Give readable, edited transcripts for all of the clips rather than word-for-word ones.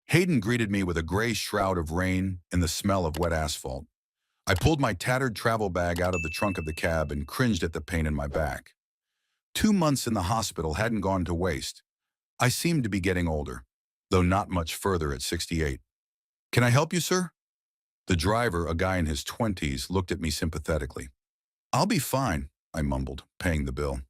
Hayden greeted me with a gray shroud of rain and the smell of wet asphalt. I pulled my tattered travel bag out of the trunk of the cab and cringed at the pain in my back. 2 months in the hospital hadn't gone to waste. I seemed to be getting older, though not much further at 68. "Can I help you, sir?" The driver, a guy in his 20s, looked at me sympathetically. "I'll be fine," I mumbled, paying the bill.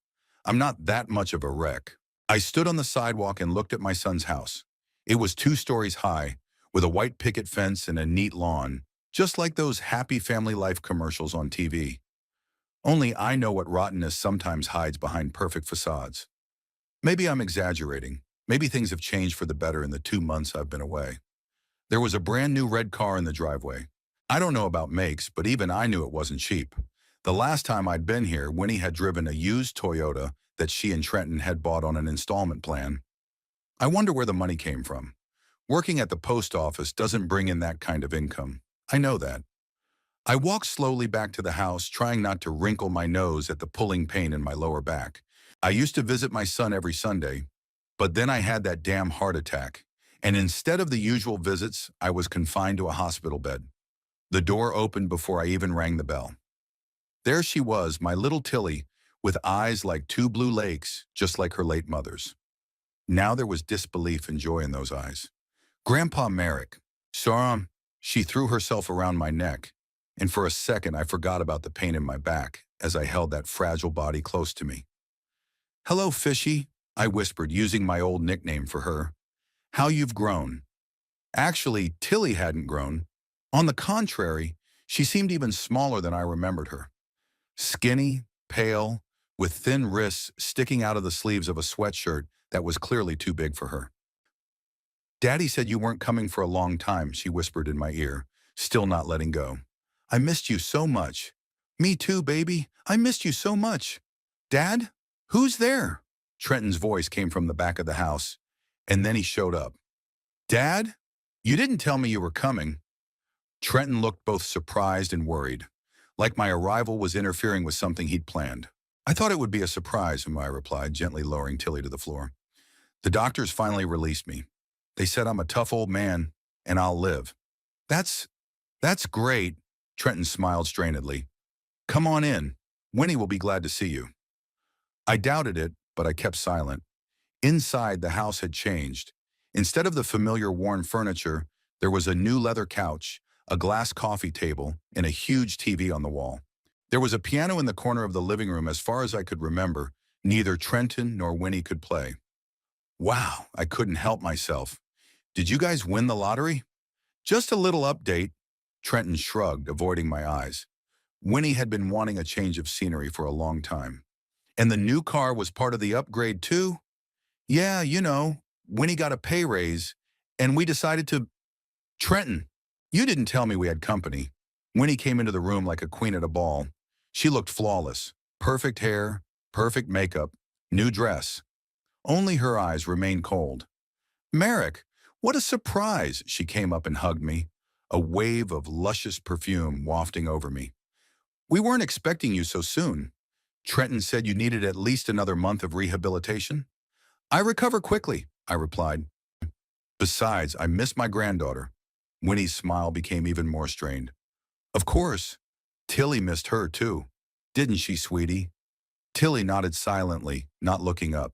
"I'm not that much of a wreck." I stood on the sidewalk and looked at my son's house. It was 2 stories high, with a white picket fence and a neat lawn, just like those happy family life commercials on TV. Only I know what rottenness sometimes hides behind perfect facades. Maybe I'm exaggerating. Maybe things have changed for the better in the 2 months I've been away. There was a brand new red car in the driveway. I don't know about makes, but even I knew it wasn't cheap. The last time I'd been here, Winnie had driven a used Toyota that she and Trenton had bought on an installment plan. I wonder where the money came from. Working at the post office doesn't bring in that kind of income. I know that. I walked slowly back to the house, trying not to wrinkle my nose at the pulling pain in my lower back. I used to visit my son every Sunday, but then I had that damn heart attack. And instead of the usual visits, I was confined to a hospital bed. The door opened before I even rang the bell. There she was, my little Tilly, with eyes like 2 blue lakes, just like her late mother's. Now there was disbelief and joy in those eyes. "Grandpa Merrick." "Sorry." She threw herself around my neck, and for a second I forgot about the pain in my back as I held that fragile body close to me. "Hello, Fishy," I whispered, using my old nickname for her. "How you've grown." Actually, Tilly hadn't grown. On the contrary, she seemed even smaller than I remembered her. Skinny, pale, with thin wrists sticking out of the sleeves of a sweatshirt that was clearly too big for her. "Daddy said you weren't coming for a long time," she whispered in my ear, still not letting go. "I missed you so much." "Me too, baby. I missed you so much." "Dad? Who's there?" Trenton's voice came from the back of the house, and then he showed up. "Dad? You didn't tell me you were coming." Trenton looked both surprised and worried, like my arrival was interfering with something he'd planned. "I thought it would be a surprise," I replied, gently lowering Tilly to the floor. "The doctors finally released me. They said I'm a tough old man, and I'll live." That's great," Trenton smiled strainedly. "Come on in. Winnie will be glad to see you." I doubted it, but I kept silent. Inside, the house had changed. Instead of the familiar worn furniture, there was a new leather couch, a glass coffee table, and a huge TV on the wall. There was a piano in the corner of the living room. As far as I could remember, neither Trenton nor Winnie could play. "Wow," I couldn't help myself. "Did you guys win the lottery?" "Just a little update." Trenton shrugged, avoiding my eyes. Winnie had been wanting a change of scenery for a long time. "And the new car was part of the upgrade too?" "Yeah, Winnie got a pay raise, and we decided to—" "Trenton, you didn't tell me we had company." Winnie came into the room like a queen at a ball. She looked flawless. Perfect hair, perfect makeup, new dress. Only her eyes remained cold. "Merrick, what a surprise!" She came up and hugged me, a wave of luscious perfume wafting over me. "We weren't expecting you so soon. Trenton said you needed at least another month of rehabilitation." "I recover quickly," I replied. "Besides, I miss my granddaughter." Winnie's smile became even more strained. "Of course. Tilly missed her too. Didn't she, sweetie?" Tilly nodded silently, not looking up.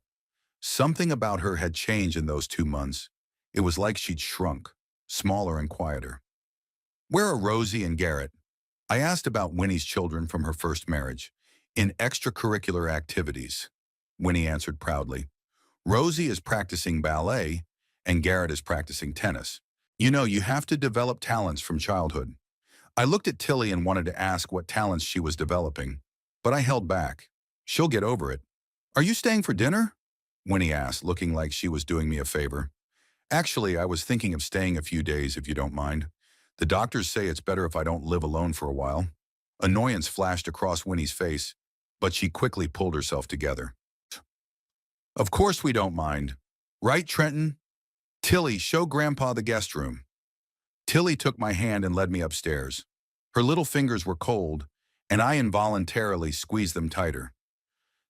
Something about her had changed in those 2 months. It was like she'd shrunk, smaller and quieter. "Where are Rosie and Garrett?" I asked about Winnie's children from her first marriage. "In extracurricular activities," Winnie answered proudly. "Rosie is practicing ballet, and Garrett is practicing tennis. You have to develop talents from childhood." I looked at Tilly and wanted to ask what talents she was developing, but I held back. "She'll get over it." "Are you staying for dinner?" Winnie asked, looking like she was doing me a favor. "Actually, I was thinking of staying a few days, if you don't mind. The doctors say it's better if I don't live alone for a while." Annoyance flashed across Winnie's face, but she quickly pulled herself together. "Of course we don't mind. Right, Trenton? Tilly, show Grandpa the guest room." Tilly took my hand and led me upstairs. Her little fingers were cold, and I involuntarily squeezed them tighter.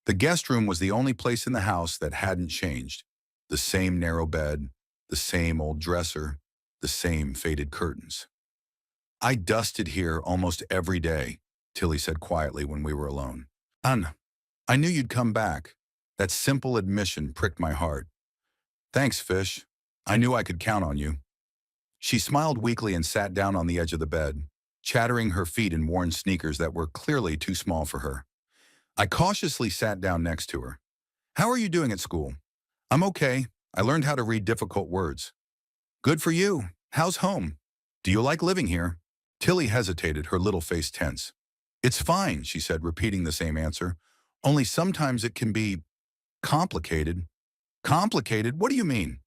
The guest room was the only place in the house that hadn't changed. The same narrow bed, the same old dresser, the same faded curtains. I dusted here almost every day, Tilly said quietly when we were alone. I knew you'd come back. That simple admission pricked my heart. Thanks, Fish. I knew I could count on you. She smiled weakly and sat down on the edge of the bed, chattering her feet in worn sneakers that were clearly too small for her. I cautiously sat down next to her. How are you doing at school? I'm okay. I learned how to read difficult words. Good for you. How's home? Do you like living here? Tilly hesitated, her little face tense. It's fine, she said, repeating the same answer. Only sometimes it can be complicated. Complicated? What do you mean?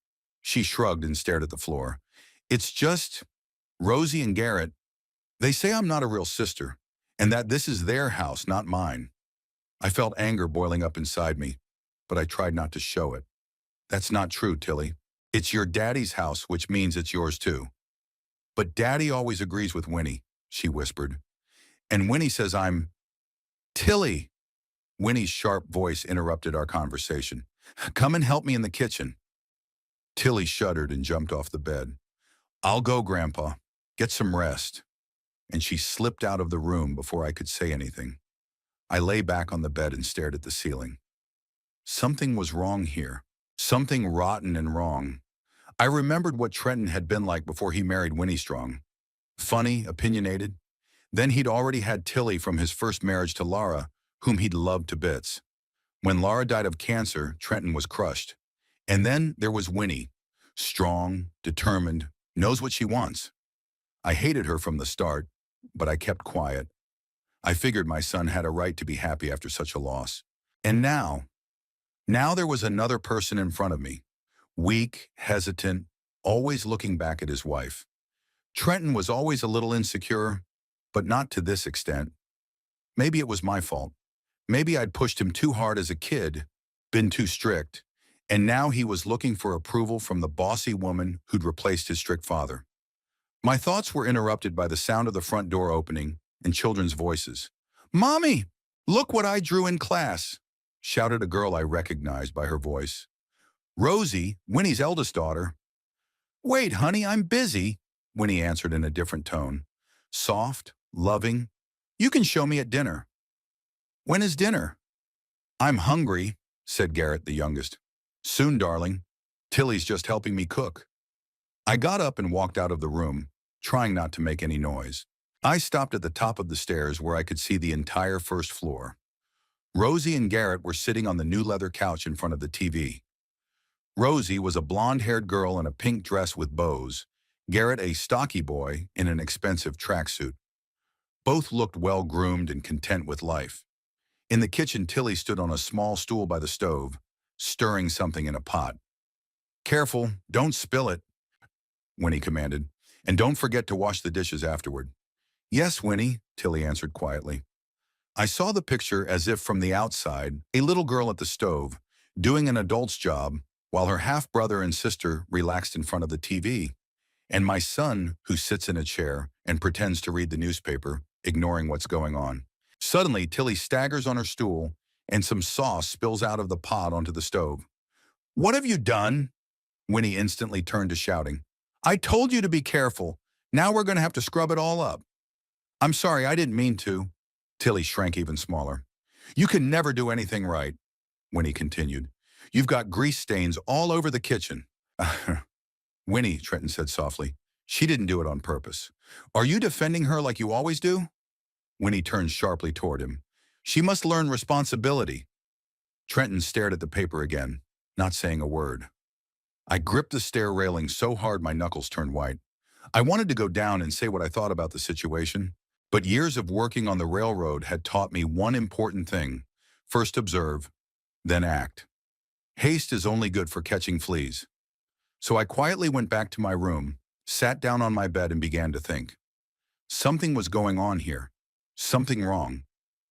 She shrugged and stared at the floor. It's just Rosie and Garrett. They say I'm not a real sister, and that this is their house, not mine. I felt anger boiling up inside me, but I tried not to show it. That's not true, Tilly. It's your daddy's house, which means it's yours too. But Daddy always agrees with Winnie, she whispered. And Winnie says I'm... Tilly! Winnie's sharp voice interrupted our conversation. Come and help me in the kitchen. Tilly shuddered and jumped off the bed. I'll go, Grandpa. Get some rest. And she slipped out of the room before I could say anything. I lay back on the bed and stared at the ceiling. Something was wrong here. Something rotten and wrong. I remembered what Trenton had been like before he married Winnie Strong. Funny, opinionated. Then he'd already had Tilly from his first marriage to Laura, whom he'd loved to bits. When Laura died of cancer, Trenton was crushed. And then there was Winnie. Strong, determined, knows what she wants. I hated her from the start, but I kept quiet. I figured my son had a right to be happy after such a loss. And now there was another person in front of me. Weak, hesitant, always looking back at his wife. Trenton was always a little insecure, but not to this extent. Maybe it was my fault. Maybe I'd pushed him too hard as a kid, been too strict, and now he was looking for approval from the bossy woman who'd replaced his strict father. My thoughts were interrupted by the sound of the front door opening and children's voices. Mommy, look what I drew in class, shouted a girl I recognized by her voice. Rosie, Winnie's eldest daughter. Wait, honey, I'm busy, Winnie answered in a different tone. Soft, loving. You can show me at dinner. When is dinner? I'm hungry, said Garrett, the youngest. Soon, darling. Tilly's just helping me cook. I got up and walked out of the room, trying not to make any noise. I stopped at the top of the stairs where I could see the entire first floor. Rosie and Garrett were sitting on the new leather couch in front of the TV. Rosie was a blonde-haired girl in a pink dress with bows, Garrett a stocky boy in an expensive tracksuit. Both looked well-groomed and content with life. In the kitchen, Tilly stood on a small stool by the stove, stirring something in a pot. Careful, don't spill it, Winnie commanded, and don't forget to wash the dishes afterward. Yes, Winnie, Tilly answered quietly. I saw the picture as if from the outside, a little girl at the stove, doing an adult's job, while her half-brother and sister relaxed in front of the TV, and my son, who sits in a chair and pretends to read the newspaper, ignoring what's going on. Suddenly, Tilly staggers on her stool, and some sauce spills out of the pot onto the stove. What have you done? Winnie instantly turned to shouting. I told you to be careful. Now we're going to have to scrub it all up. I'm sorry, I didn't mean to. Tilly shrank even smaller. You can never do anything right, Winnie continued. You've got grease stains all over the kitchen. Winnie, Trenton said softly. She didn't do it on purpose. Are you defending her like you always do? Winnie turned sharply toward him. She must learn responsibility. Trenton stared at the paper again, not saying a word. I gripped the stair railing so hard my knuckles turned white. I wanted to go down and say what I thought about the situation, but years of working on the railroad had taught me one important thing. First observe, then act. Haste is only good for catching fleas. So I quietly went back to my room, sat down on my bed and began to think. Something was going on here, something wrong,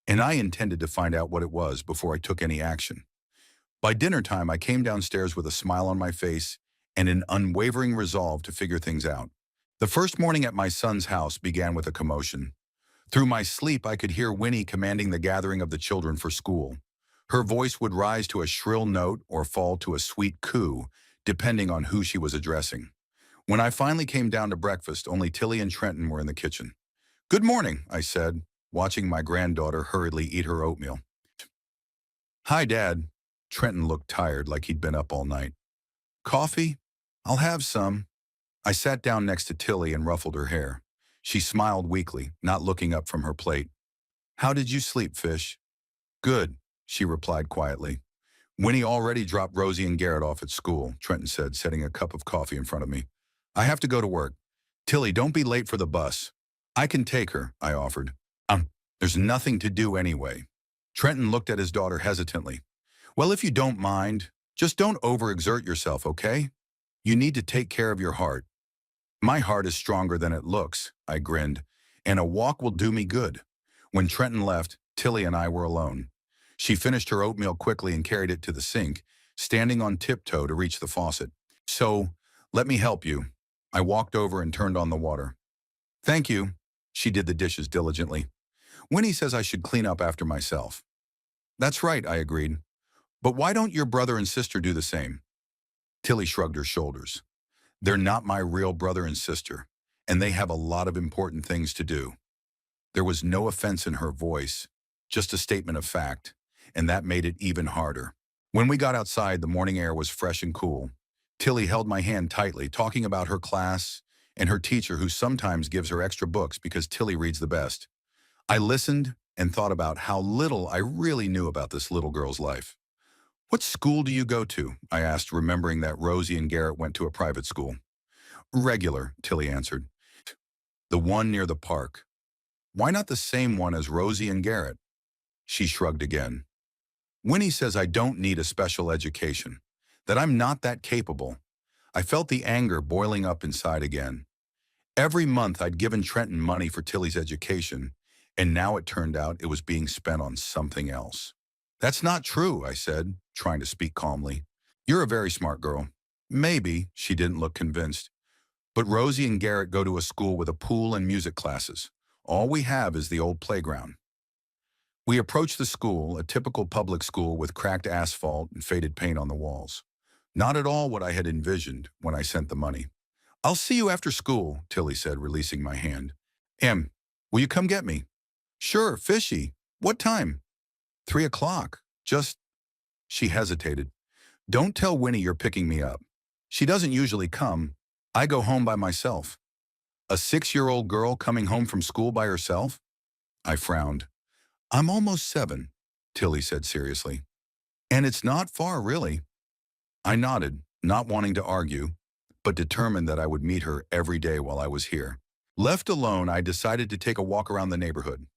and I intended to find out what it was before I took any action. By dinner time, I came downstairs with a smile on my face and an unwavering resolve to figure things out. The first morning at my son's house began with a commotion. Through my sleep, I could hear Winnie commanding the gathering of the children for school. Her voice would rise to a shrill note or fall to a sweet coo, depending on who she was addressing. When I finally came down to breakfast, only Tilly and Trenton were in the kitchen. "Good morning," I said, watching my granddaughter hurriedly eat her oatmeal. "Hi, Dad." Trenton looked tired, like he'd been up all night. "Coffee? I'll have some." I sat down next to Tilly and ruffled her hair. She smiled weakly, not looking up from her plate. "How did you sleep, Fish?" "Good," she replied quietly. "Winnie already dropped Rosie and Garrett off at school," Trenton said, setting a cup of coffee in front of me. "I have to go to work. Tilly, don't be late for the bus." "I can take her," I offered. There's nothing to do anyway." Trenton looked at his daughter hesitantly. "Well, if you don't mind, just don't overexert yourself, okay? You need to take care of your heart." "My heart is stronger than it looks," I grinned, "and a walk will do me good." When Trenton left, Tilly and I were alone. She finished her oatmeal quickly and carried it to the sink, standing on tiptoe to reach the faucet. "So, let me help you." I walked over and turned on the water. "Thank you." She did the dishes diligently. "Winnie says I should clean up after myself." "That's right," I agreed. "But why don't your brother and sister do the same?" Tilly shrugged her shoulders. "They're not my real brother and sister, and they have a lot of important things to do." There was no offense in her voice, just a statement of fact, and that made it even harder. When we got outside, the morning air was fresh and cool. Tilly held my hand tightly, talking about her class and her teacher who sometimes gives her extra books because Tilly reads the best. I listened and thought about how little I really knew about this little girl's life. "What school do you go to?" I asked, remembering that Rosie and Garrett went to a private school. "Regular," Tilly answered. "The one near the park." "Why not the same one as Rosie and Garrett?" She shrugged again. "Winnie says I don't need a special education, that I'm not that capable." I felt the anger boiling up inside again. Every month I'd given Trenton money for Tilly's education, and now it turned out it was being spent on something else. "That's not true," I said, trying to speak calmly. "You're a very smart girl." "Maybe," she didn't look convinced. "But Rosie and Garrett go to a school with a pool and music classes. All we have is the old playground." We approached the school, a typical public school with cracked asphalt and faded paint on the walls. Not at all what I had envisioned when I sent the money. "I'll see you after school," Tilly said, releasing my hand. Will you come get me?" "Sure, Fishy. What time?" 3 o'clock. Just..." She hesitated. "Don't tell Winnie you're picking me up. She doesn't usually come. I go home by myself." "A 6-year-old girl coming home from school by herself?" I frowned. "I'm almost 7, Tilly said seriously. "And it's not far, really." I nodded, not wanting to argue, but determined that I would meet her every day while I was here. Left alone, I decided to take a walk around the neighborhood.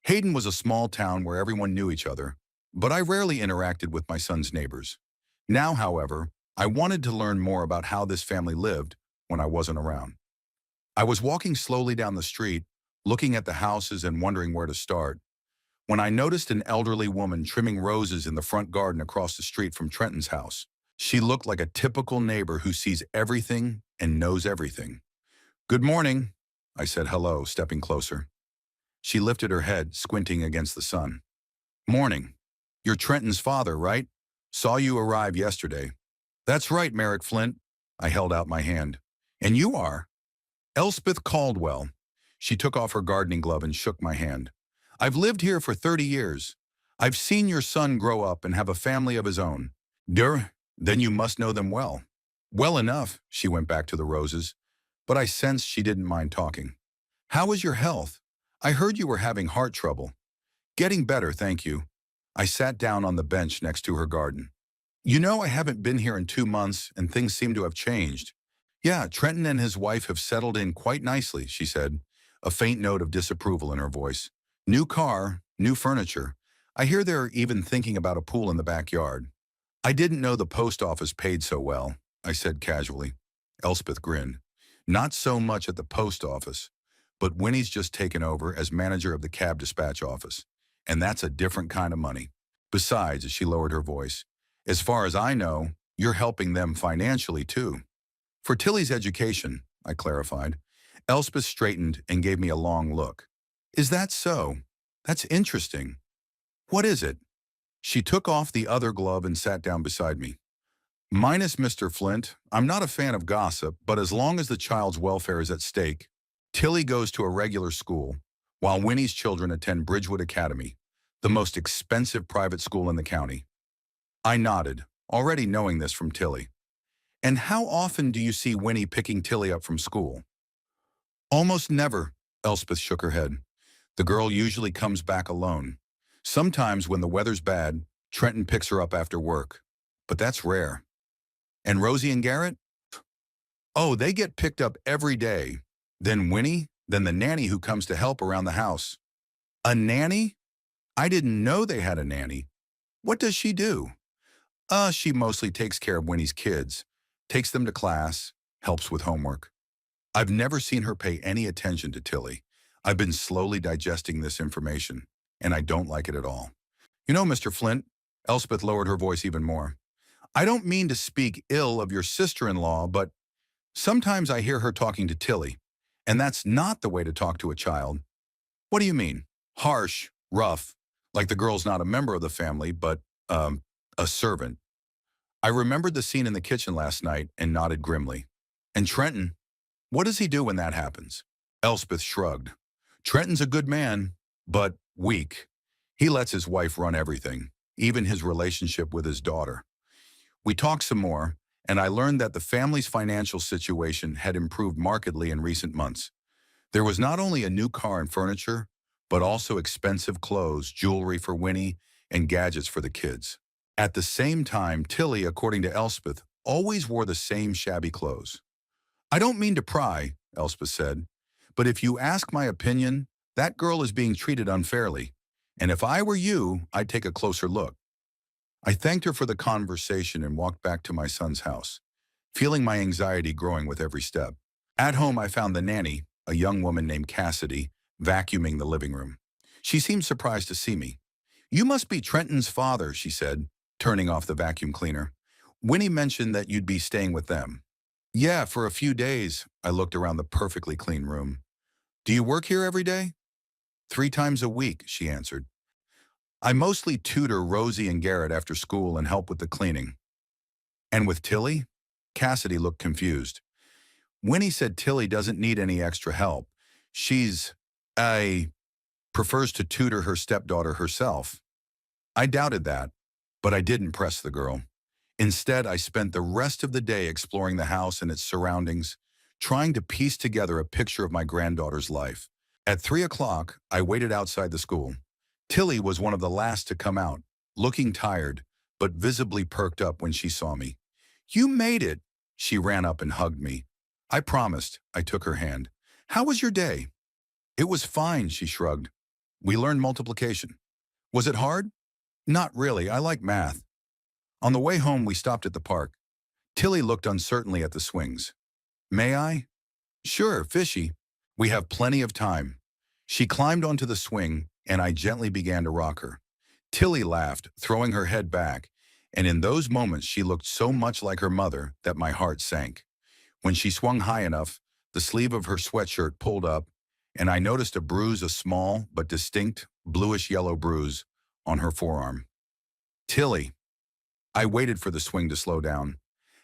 Hayden was a small town where everyone knew each other, but I rarely interacted with my son's neighbors. Now, however, I wanted to learn more about how this family lived when I wasn't around. I was walking slowly down the street, looking at the houses and wondering where to start, when I noticed an elderly woman trimming roses in the front garden across the street from Trenton's house. She looked like a typical neighbor who sees everything and knows everything. "Good morning," I said hello, stepping closer. She lifted her head, squinting against the sun. "Morning. You're Trenton's father, right? Saw you arrive yesterday." "That's right, Merrick Flint." I held out my hand. "And you are?" "Elspeth Caldwell." She took off her gardening glove and shook my hand. "I've lived here for 30 years. I've seen your son grow up and have a family of his own." Then you must know them well." "Well enough," she went back to the roses, but I sensed she didn't mind talking. "How is your health? I heard you were having heart trouble." "Getting better, thank you." I sat down on the bench next to her garden. "You know, I haven't been here in 2 months, and things seem to have changed." "Yeah, Trenton and his wife have settled in quite nicely," she said, a faint note of disapproval in her voice. "New car, new furniture. I hear they're even thinking about a pool in the backyard." "I didn't know the post office paid so well," I said casually. Elspeth grinned. "Not so much at the post office, but Winnie's just taken over as manager of the cab dispatch office, and that's a different kind of money. Besides," as she lowered her voice, "as far as I know, you're helping them financially too." "For Tilly's education," I clarified. Elspeth straightened and gave me a long look. "Is that so? That's interesting. What is it?" She took off the other glove and sat down beside me. Minus Mr. Flint, I'm not a fan of gossip, but as long as the child's welfare is at stake, Tilly goes to a regular school, while Winnie's children attend Bridgewood Academy, the most expensive private school in the county. I nodded, already knowing this from Tilly. And how often do you see Winnie picking Tilly up from school? Almost never, Elspeth shook her head. The girl usually comes back alone. Sometimes when the weather's bad, Trenton picks her up after work. But that's rare. And Rosie and Garrett? Oh, they get picked up every day. Then Winnie, then the nanny who comes to help around the house. A nanny? I didn't know they had a nanny. What does she do? She mostly takes care of Winnie's kids, takes them to class, helps with homework. I've never seen her pay any attention to Tilly. I've been slowly digesting this information, and I don't like it at all. You know, Mr. Flint, Elspeth lowered her voice even more. I don't mean to speak ill of your sister-in-law, but sometimes I hear her talking to Tilly, and that's not the way to talk to a child. What do you mean? Harsh, rough, like the girl's not a member of the family, but, a servant. I remembered the scene in the kitchen last night and nodded grimly. And Trenton, what does he do when that happens? Elspeth shrugged. Trenton's a good man, but weak. He lets his wife run everything, even his relationship with his daughter. We talked some more, and I learned that the family's financial situation had improved markedly in recent months. There was not only a new car and furniture, but also expensive clothes, jewelry for Winnie, and gadgets for the kids. At the same time, Tilly, according to Elspeth, always wore the same shabby clothes. I don't mean to pry, Elspeth said, but if you ask my opinion, that girl is being treated unfairly, and if I were you, I'd take a closer look. I thanked her for the conversation and walked back to my son's house, feeling my anxiety growing with every step. At home, I found the nanny, a young woman named Cassidy, vacuuming the living room. She seemed surprised to see me. You must be Trenton's father, she said, turning off the vacuum cleaner. Winnie mentioned that you'd be staying with them. Yeah, for a few days, I looked around the perfectly clean room. Do you work here every day? 3 times a week, she answered. I mostly tutor Rosie and Garrett after school and help with the cleaning. And with Tilly? Cassidy looked confused. Winnie said Tilly doesn't need any extra help. I prefers to tutor her stepdaughter herself. I doubted that, but I didn't press the girl. Instead, I spent the rest of the day exploring the house and its surroundings, trying to piece together a picture of my granddaughter's life. At 3 o'clock, I waited outside the school. Tilly was one of the last to come out, looking tired, but visibly perked up when she saw me. You made it! She ran up and hugged me. I promised, I took her hand. How was your day? It was fine, she shrugged. We learned multiplication. Was it hard? Not really, I like math. On the way home, we stopped at the park. Tilly looked uncertainly at the swings. May I? Sure, fishy. We have plenty of time. She climbed onto the swing, and I gently began to rock her. Tilly laughed, throwing her head back, and in those moments she looked so much like her mother that my heart sank. When she swung high enough, the sleeve of her sweatshirt pulled up, and I noticed a small but distinct bluish-yellow bruise on her forearm. Tilly. I waited for the swing to slow down.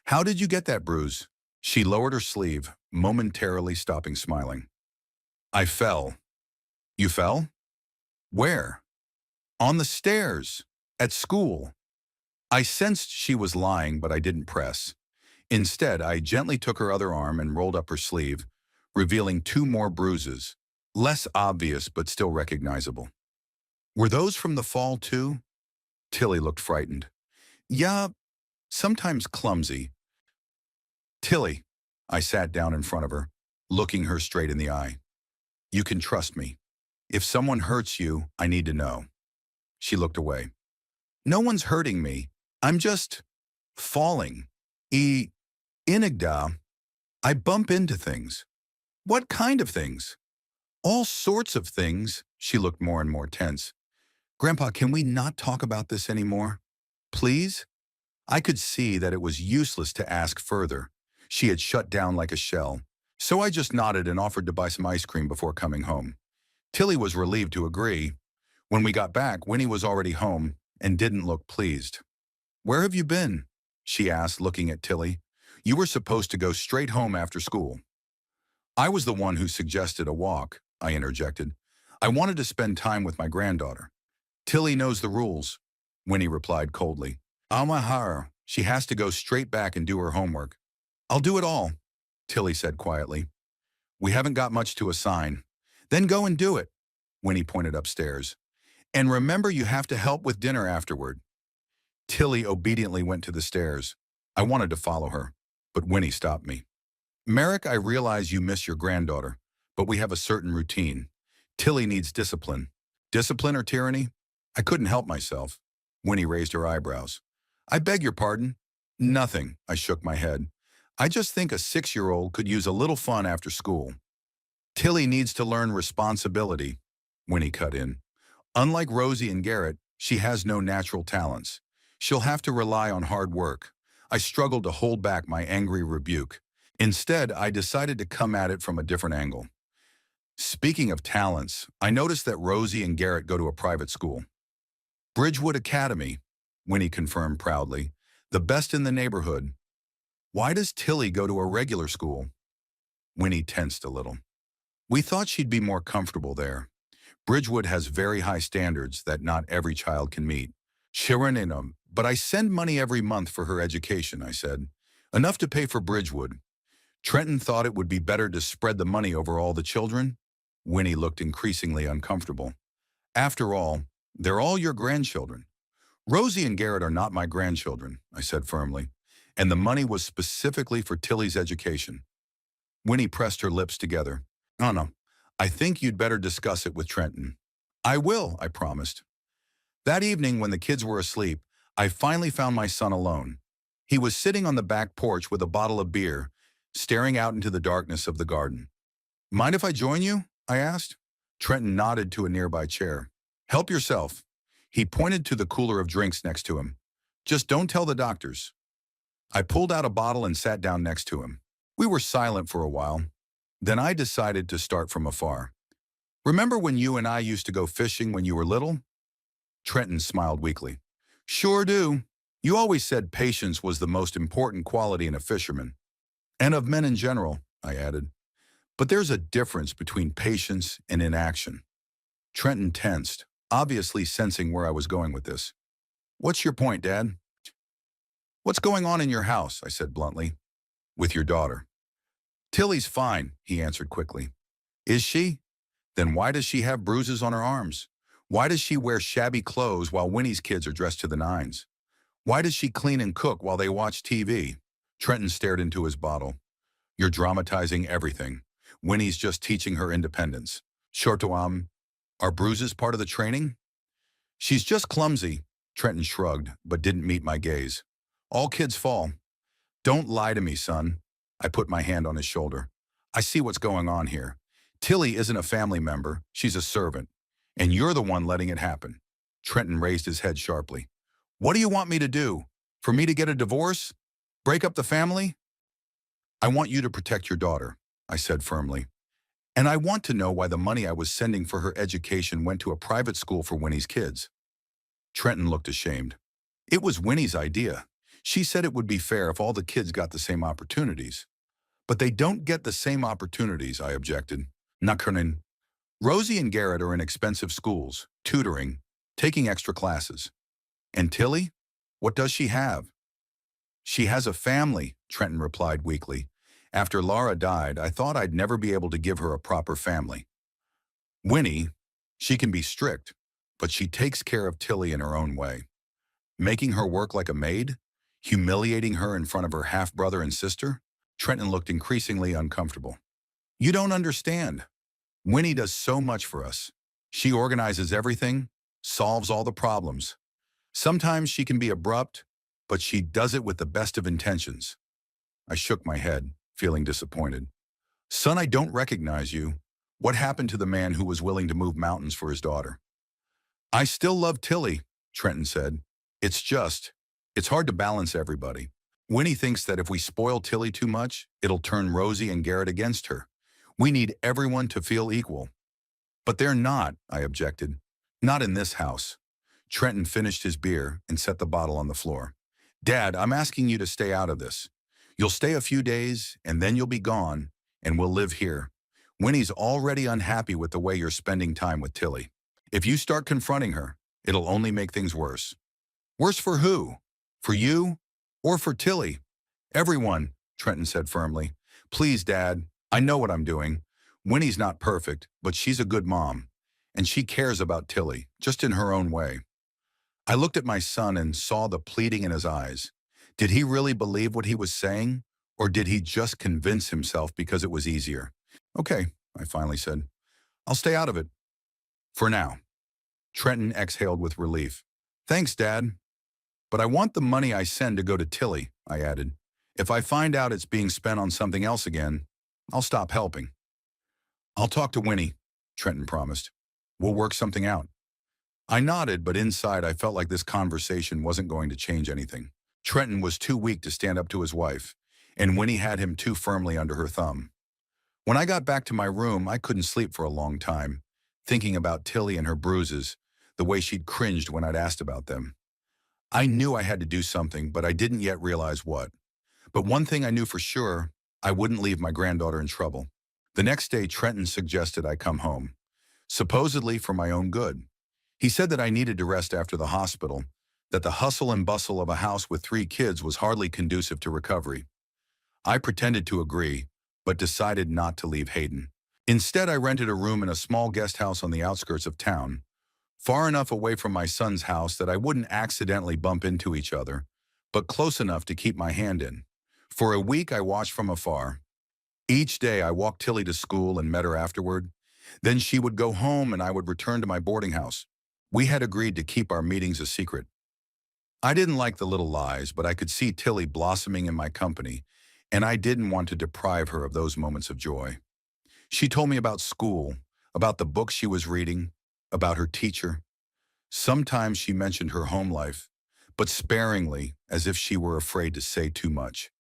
How did you get that bruise? She lowered her sleeve, momentarily stopping smiling. I fell. You fell? Where? On the stairs. At school. I sensed she was lying, but I didn't press. Instead, I gently took her other arm and rolled up her sleeve, revealing 2 more bruises, less obvious but still recognizable. Were those from the fall too? Tilly looked frightened. Yeah, sometimes clumsy. Tilly, I sat down in front of her, looking her straight in the eye. You can trust me. If someone hurts you, I need to know. She looked away. No one's hurting me. I'm just falling. Inigda. I bump into things. What kind of things? All sorts of things. She looked more and more tense. Grandpa, can we not talk about this anymore? Please? I could see that it was useless to ask further. She had shut down like a shell. So I just nodded and offered to buy some ice cream before coming home. Tilly was relieved to agree. When we got back, Winnie was already home and didn't look pleased. Where have you been? she asked, looking at Tilly. You were supposed to go straight home after school. I was the one who suggested a walk, I interjected. I wanted to spend time with my granddaughter. Tilly knows the rules, Winnie replied coldly. Amahara, she has to go straight back and do her homework. I'll do it all, Tilly said quietly. We haven't got much to assign. Then go and do it, Winnie pointed upstairs. And remember, you have to help with dinner afterward. Tilly obediently went to the stairs. I wanted to follow her, but Winnie stopped me. Merrick, I realize you miss your granddaughter, but we have a certain routine. Tilly needs discipline. Discipline or tyranny? I couldn't help myself. Winnie raised her eyebrows. I beg your pardon? Nothing, I shook my head. I just think a 6-year-old could use a little fun after school. Tilly needs to learn responsibility, Winnie cut in. Unlike Rosie and Garrett, she has no natural talents. She'll have to rely on hard work. I struggled to hold back my angry rebuke. Instead, I decided to come at it from a different angle. Speaking of talents, I noticed that Rosie and Garrett go to a private school. Bridgewood Academy, Winnie confirmed proudly. The best in the neighborhood. Why does Tilly go to a regular school? Winnie tensed a little. We thought she'd be more comfortable there. Bridgewood has very high standards that not every child can meet. Sharonina, but I send money every month for her education, I said. Enough to pay for Bridgewood. Trenton thought it would be better to spread the money over all the children. Winnie looked increasingly uncomfortable. After all, they're all your grandchildren. Rosie and Garrett are not my grandchildren, I said firmly, and the money was specifically for Tilly's education. Winnie pressed her lips together. Oh no, I think you'd better discuss it with Trenton. I will, I promised. That evening, when the kids were asleep, I finally found my son alone. He was sitting on the back porch with a bottle of beer, staring out into the darkness of the garden. Mind if I join you? I asked. Trenton nodded to a nearby chair. Help yourself. He pointed to the cooler of drinks next to him. Just don't tell the doctors. I pulled out a bottle and sat down next to him. We were silent for a while. Then I decided to start from afar. Remember when you and I used to go fishing when you were little? Trenton smiled weakly. Sure do. You always said patience was the most important quality in a fisherman. And of men in general, I added. But there's a difference between patience and inaction. Trenton tensed, obviously sensing where I was going with this. What's your point, Dad? What's going on in your house? I said bluntly. With your daughter. Tilly's fine, he answered quickly. Is she? Then why does she have bruises on her arms? Why does she wear shabby clothes while Winnie's kids are dressed to the nines? Why does she clean and cook while they watch TV? Trenton stared into his bottle. You're dramatizing everything. Winnie's just teaching her independence. Shortfilm, are bruises part of the training? She's just clumsy, Trenton shrugged, but didn't meet my gaze. All kids fall. Don't lie to me, son. I put my hand on his shoulder. I see what's going on here. Tilly isn't a family member, she's a servant. And you're the one letting it happen. Trenton raised his head sharply. What do you want me to do? For me to get a divorce? Break up the family? I want you to protect your daughter, I said firmly. And I want to know why the money I was sending for her education went to a private school for Winnie's kids. Trenton looked ashamed. It was Winnie's idea. She said it would be fair if all the kids got the same opportunities. But they don't get the same opportunities, I objected. Nakunin. Rosie and Garrett are in expensive schools, tutoring, taking extra classes. And Tilly? What does she have? She has a family, Trenton replied weakly. After Laura died, I thought I'd never be able to give her a proper family. Winnie, she can be strict, but she takes care of Tilly in her own way. Making her work like a maid? Humiliating her in front of her half-brother and sister? Trenton looked increasingly uncomfortable. You don't understand. Winnie does so much for us. She organizes everything, solves all the problems. Sometimes she can be abrupt, but she does it with the best of intentions. I shook my head, feeling disappointed. Son, I don't recognize you. What happened to the man who was willing to move mountains for his daughter? I still love Tilly, Trenton said. It's hard to balance everybody. Winnie thinks that if we spoil Tilly too much, it'll turn Rosie and Garrett against her. We need everyone to feel equal. But they're not, I objected. Not in this house. Trenton finished his beer and set the bottle on the floor. Dad, I'm asking you to stay out of this. You'll stay a few days, and then you'll be gone, and we'll live here. Winnie's already unhappy with the way you're spending time with Tilly. If you start confronting her, it'll only make things worse. Worse for who? For you? Or for Tilly? Everyone, Trenton said firmly. Please, Dad, I know what I'm doing. Winnie's not perfect, but she's a good mom, and she cares about Tilly, just in her own way. I looked at my son and saw the pleading in his eyes. Did he really believe what he was saying, or did he just convince himself because it was easier? Okay, I finally said. I'll stay out of it. For now. Trenton exhaled with relief. Thanks, Dad. But I want the money I send to go to Tilly, I added. If I find out it's being spent on something else again, I'll stop helping. I'll talk to Winnie, Trenton promised. We'll work something out. I nodded, but inside I felt like this conversation wasn't going to change anything. Trenton was too weak to stand up to his wife, and Winnie had him too firmly under her thumb. When I got back to my room, I couldn't sleep for a long time, thinking about Tilly and her bruises, the way she'd cringed when I'd asked about them. I knew I had to do something, but I didn't yet realize what. But one thing I knew for sure, I wouldn't leave my granddaughter in trouble. The next day, Trenton suggested I come home, supposedly for my own good. He said that I needed to rest after the hospital, that the hustle and bustle of a house with 3 kids was hardly conducive to recovery. I pretended to agree, but decided not to leave Hayden. Instead, I rented a room in a small guest house on the outskirts of town, far enough away from my son's house that I wouldn't accidentally bump into each other, but close enough to keep my hand in. For a week, I watched from afar. Each day, I walked Tilly to school and met her afterward. Then she would go home and I would return to my boarding house. We had agreed to keep our meetings a secret. I didn't like the little lies, but I could see Tilly blossoming in my company, and I didn't want to deprive her of those moments of joy. She told me about school, about the books she was reading, about her teacher. Sometimes she mentioned her home life, but sparingly, as if she were afraid to say too much.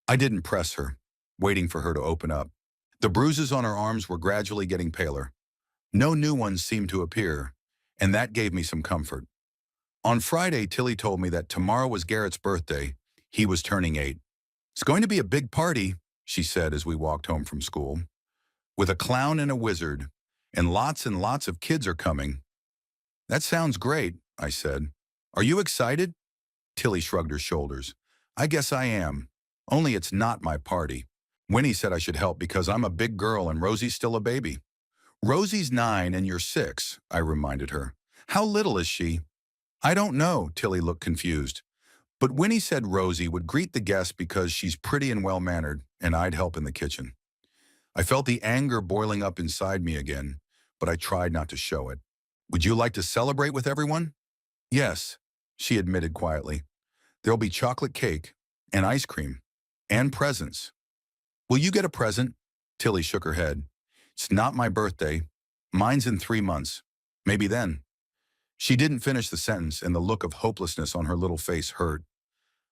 I didn't press her, waiting for her to open up. The bruises on her arms were gradually getting paler. No new ones seemed to appear, and that gave me some comfort. On Friday, Tilly told me that tomorrow was Garrett's birthday. He was turning 8. It's going to be a big party, she said as we walked home from school. With a clown and a wizard, and lots of kids are coming. That sounds great, I said. Are you excited? Tilly shrugged her shoulders. I guess I am, only it's not my party. Winnie said I should help because I'm a big girl and Rosie's still a baby. Rosie's 9 and you're 6, I reminded her. How little is she? I don't know, Tilly looked confused. But Winnie said Rosie would greet the guests because she's pretty and well-mannered, and I'd help in the kitchen. I felt the anger boiling up inside me again, but I tried not to show it. Would you like to celebrate with everyone? Yes, she admitted quietly. There'll be chocolate cake, and ice cream, and presents. Will you get a present? Tilly shook her head. It's not my birthday. Mine's in 3 months. Maybe then. She didn't finish the sentence, and the look of hopelessness on her little face hurt.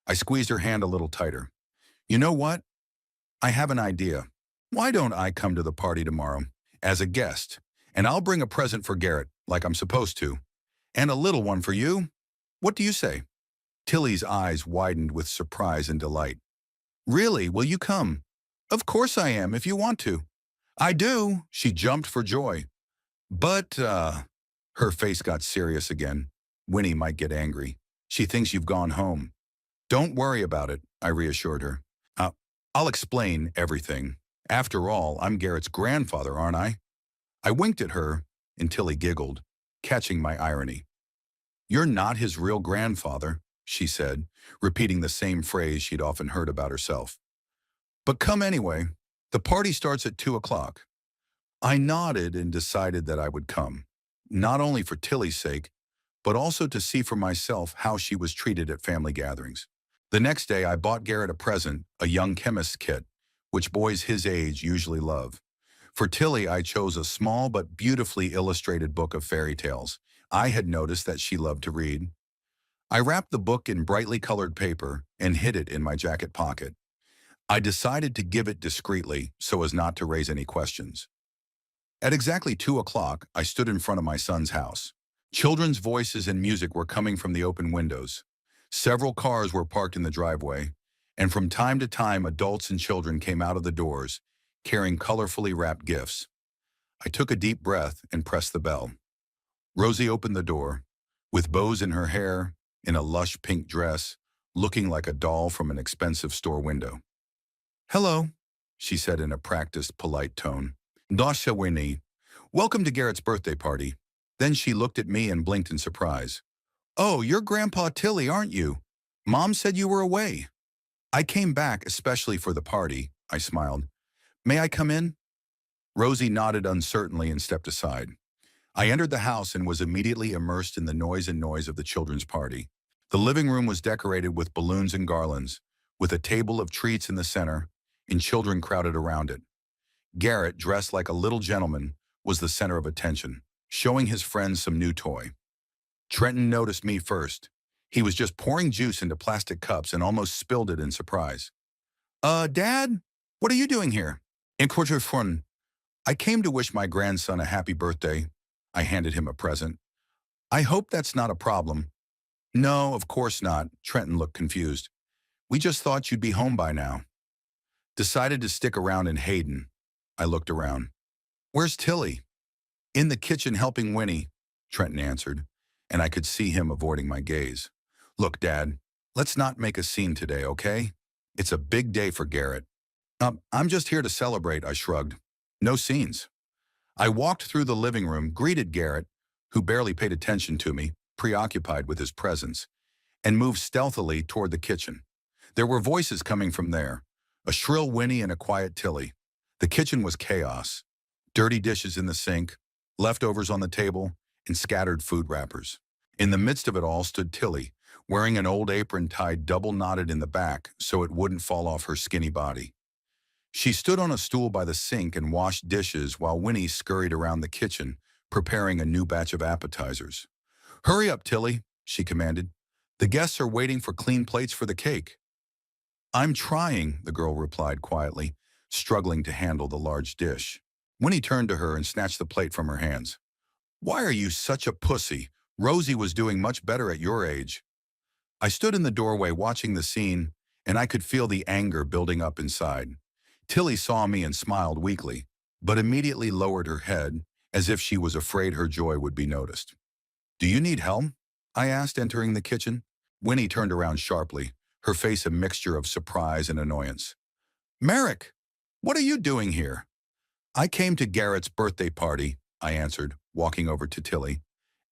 I squeezed her hand a little tighter. You know what? I have an idea. Why don't I come to the party tomorrow as a guest, and I'll bring a present for Garrett, like I'm supposed to, and a little one for you? What do you say? Tilly's eyes widened with surprise and delight. Really, will you come? Of course I am, if you want to. I do, she jumped for joy. But, her face got serious again. Winnie might get angry. She thinks you've gone home. Don't worry about it, I reassured her. I'll explain everything. After all, I'm Garrett's grandfather, aren't I? I winked at her, and Tilly giggled, catching my irony. You're not his real grandfather, she said, repeating the same phrase she'd often heard about herself. But come anyway. The party starts at 2 o'clock. I nodded and decided that I would come, not only for Tilly's sake, but also to see for myself how she was treated at family gatherings. The next day, I bought Garrett a present, a young chemist's kit, which boys his age usually love. For Tilly, I chose a small but beautifully illustrated book of fairy tales. I had noticed that she loved to read. I wrapped the book in brightly colored paper and hid it in my jacket pocket. I decided to give it discreetly so as not to raise any questions. At exactly 2 o'clock, I stood in front of my son's house. Children's voices and music were coming from the open windows. Several cars were parked in the driveway, and from time to time adults and children came out of the doors, carrying colorfully wrapped gifts. I took a deep breath and pressed the bell. Rosie opened the door, with bows in her hair, in a lush pink dress, looking like a doll from an expensive store window. "Hello," she said in a practiced, polite tone. "Dasha Winnie. Welcome to Garrett's birthday party." Then she looked at me and blinked in surprise. "Oh, you're Grandpa Tilly, aren't you? Mom said you were away." "I came back especially for the party," I smiled. "May I come in?" Rosie nodded uncertainly and stepped aside. I entered the house and was immediately immersed in the noise and noise of the children's party. The living room was decorated with balloons and garlands, with a table of treats in the center, and children crowded around it. Garrett, dressed like a little gentleman, was the center of attention, showing his friends some new toy. Trenton noticed me first. He was just pouring juice into plastic cups and almost spilled it in surprise. Dad? What are you doing here?" "In quarter fun. I came to wish my grandson a happy birthday." I handed him a present. "I hope that's not a problem." "No, of course not." Trenton looked confused. "We just thought you'd be home by now." "Decided to stick around in Hayden." I looked around. "Where's Tilly?" "In the kitchen helping Winnie," Trenton answered, and I could see him avoiding my gaze. "Look, Dad, let's not make a scene today, okay? It's a big day for Garrett." I'm just here to celebrate," I shrugged. "No scenes." I walked through the living room, greeted Garrett, who barely paid attention to me, preoccupied with his presence, and moved stealthily toward the kitchen. There were voices coming from there, a shrill Winnie and a quiet Tilly. The kitchen was chaos. Dirty dishes in the sink, leftovers on the table, and scattered food wrappers. In the midst of it all stood Tilly, wearing an old apron tied double-knotted in the back so it wouldn't fall off her skinny body. She stood on a stool by the sink and washed dishes while Winnie scurried around the kitchen, preparing a new batch of appetizers. "Hurry up, Tilly," she commanded. "The guests are waiting for clean plates for the cake." "I'm trying," the girl replied quietly, struggling to handle the large dish. Winnie turned to her and snatched the plate from her hands. "Why are you such a pussy? Rosie was doing much better at your age." I stood in the doorway watching the scene, and I could feel the anger building up inside. Tilly saw me and smiled weakly, but immediately lowered her head, as if she was afraid her joy would be noticed. "Do you need help?" I asked, entering the kitchen. Winnie turned around sharply, her face a mixture of surprise and annoyance. "Merrick, what are you doing here?" "I came to Garrett's birthday party," I answered, walking over to Tilly,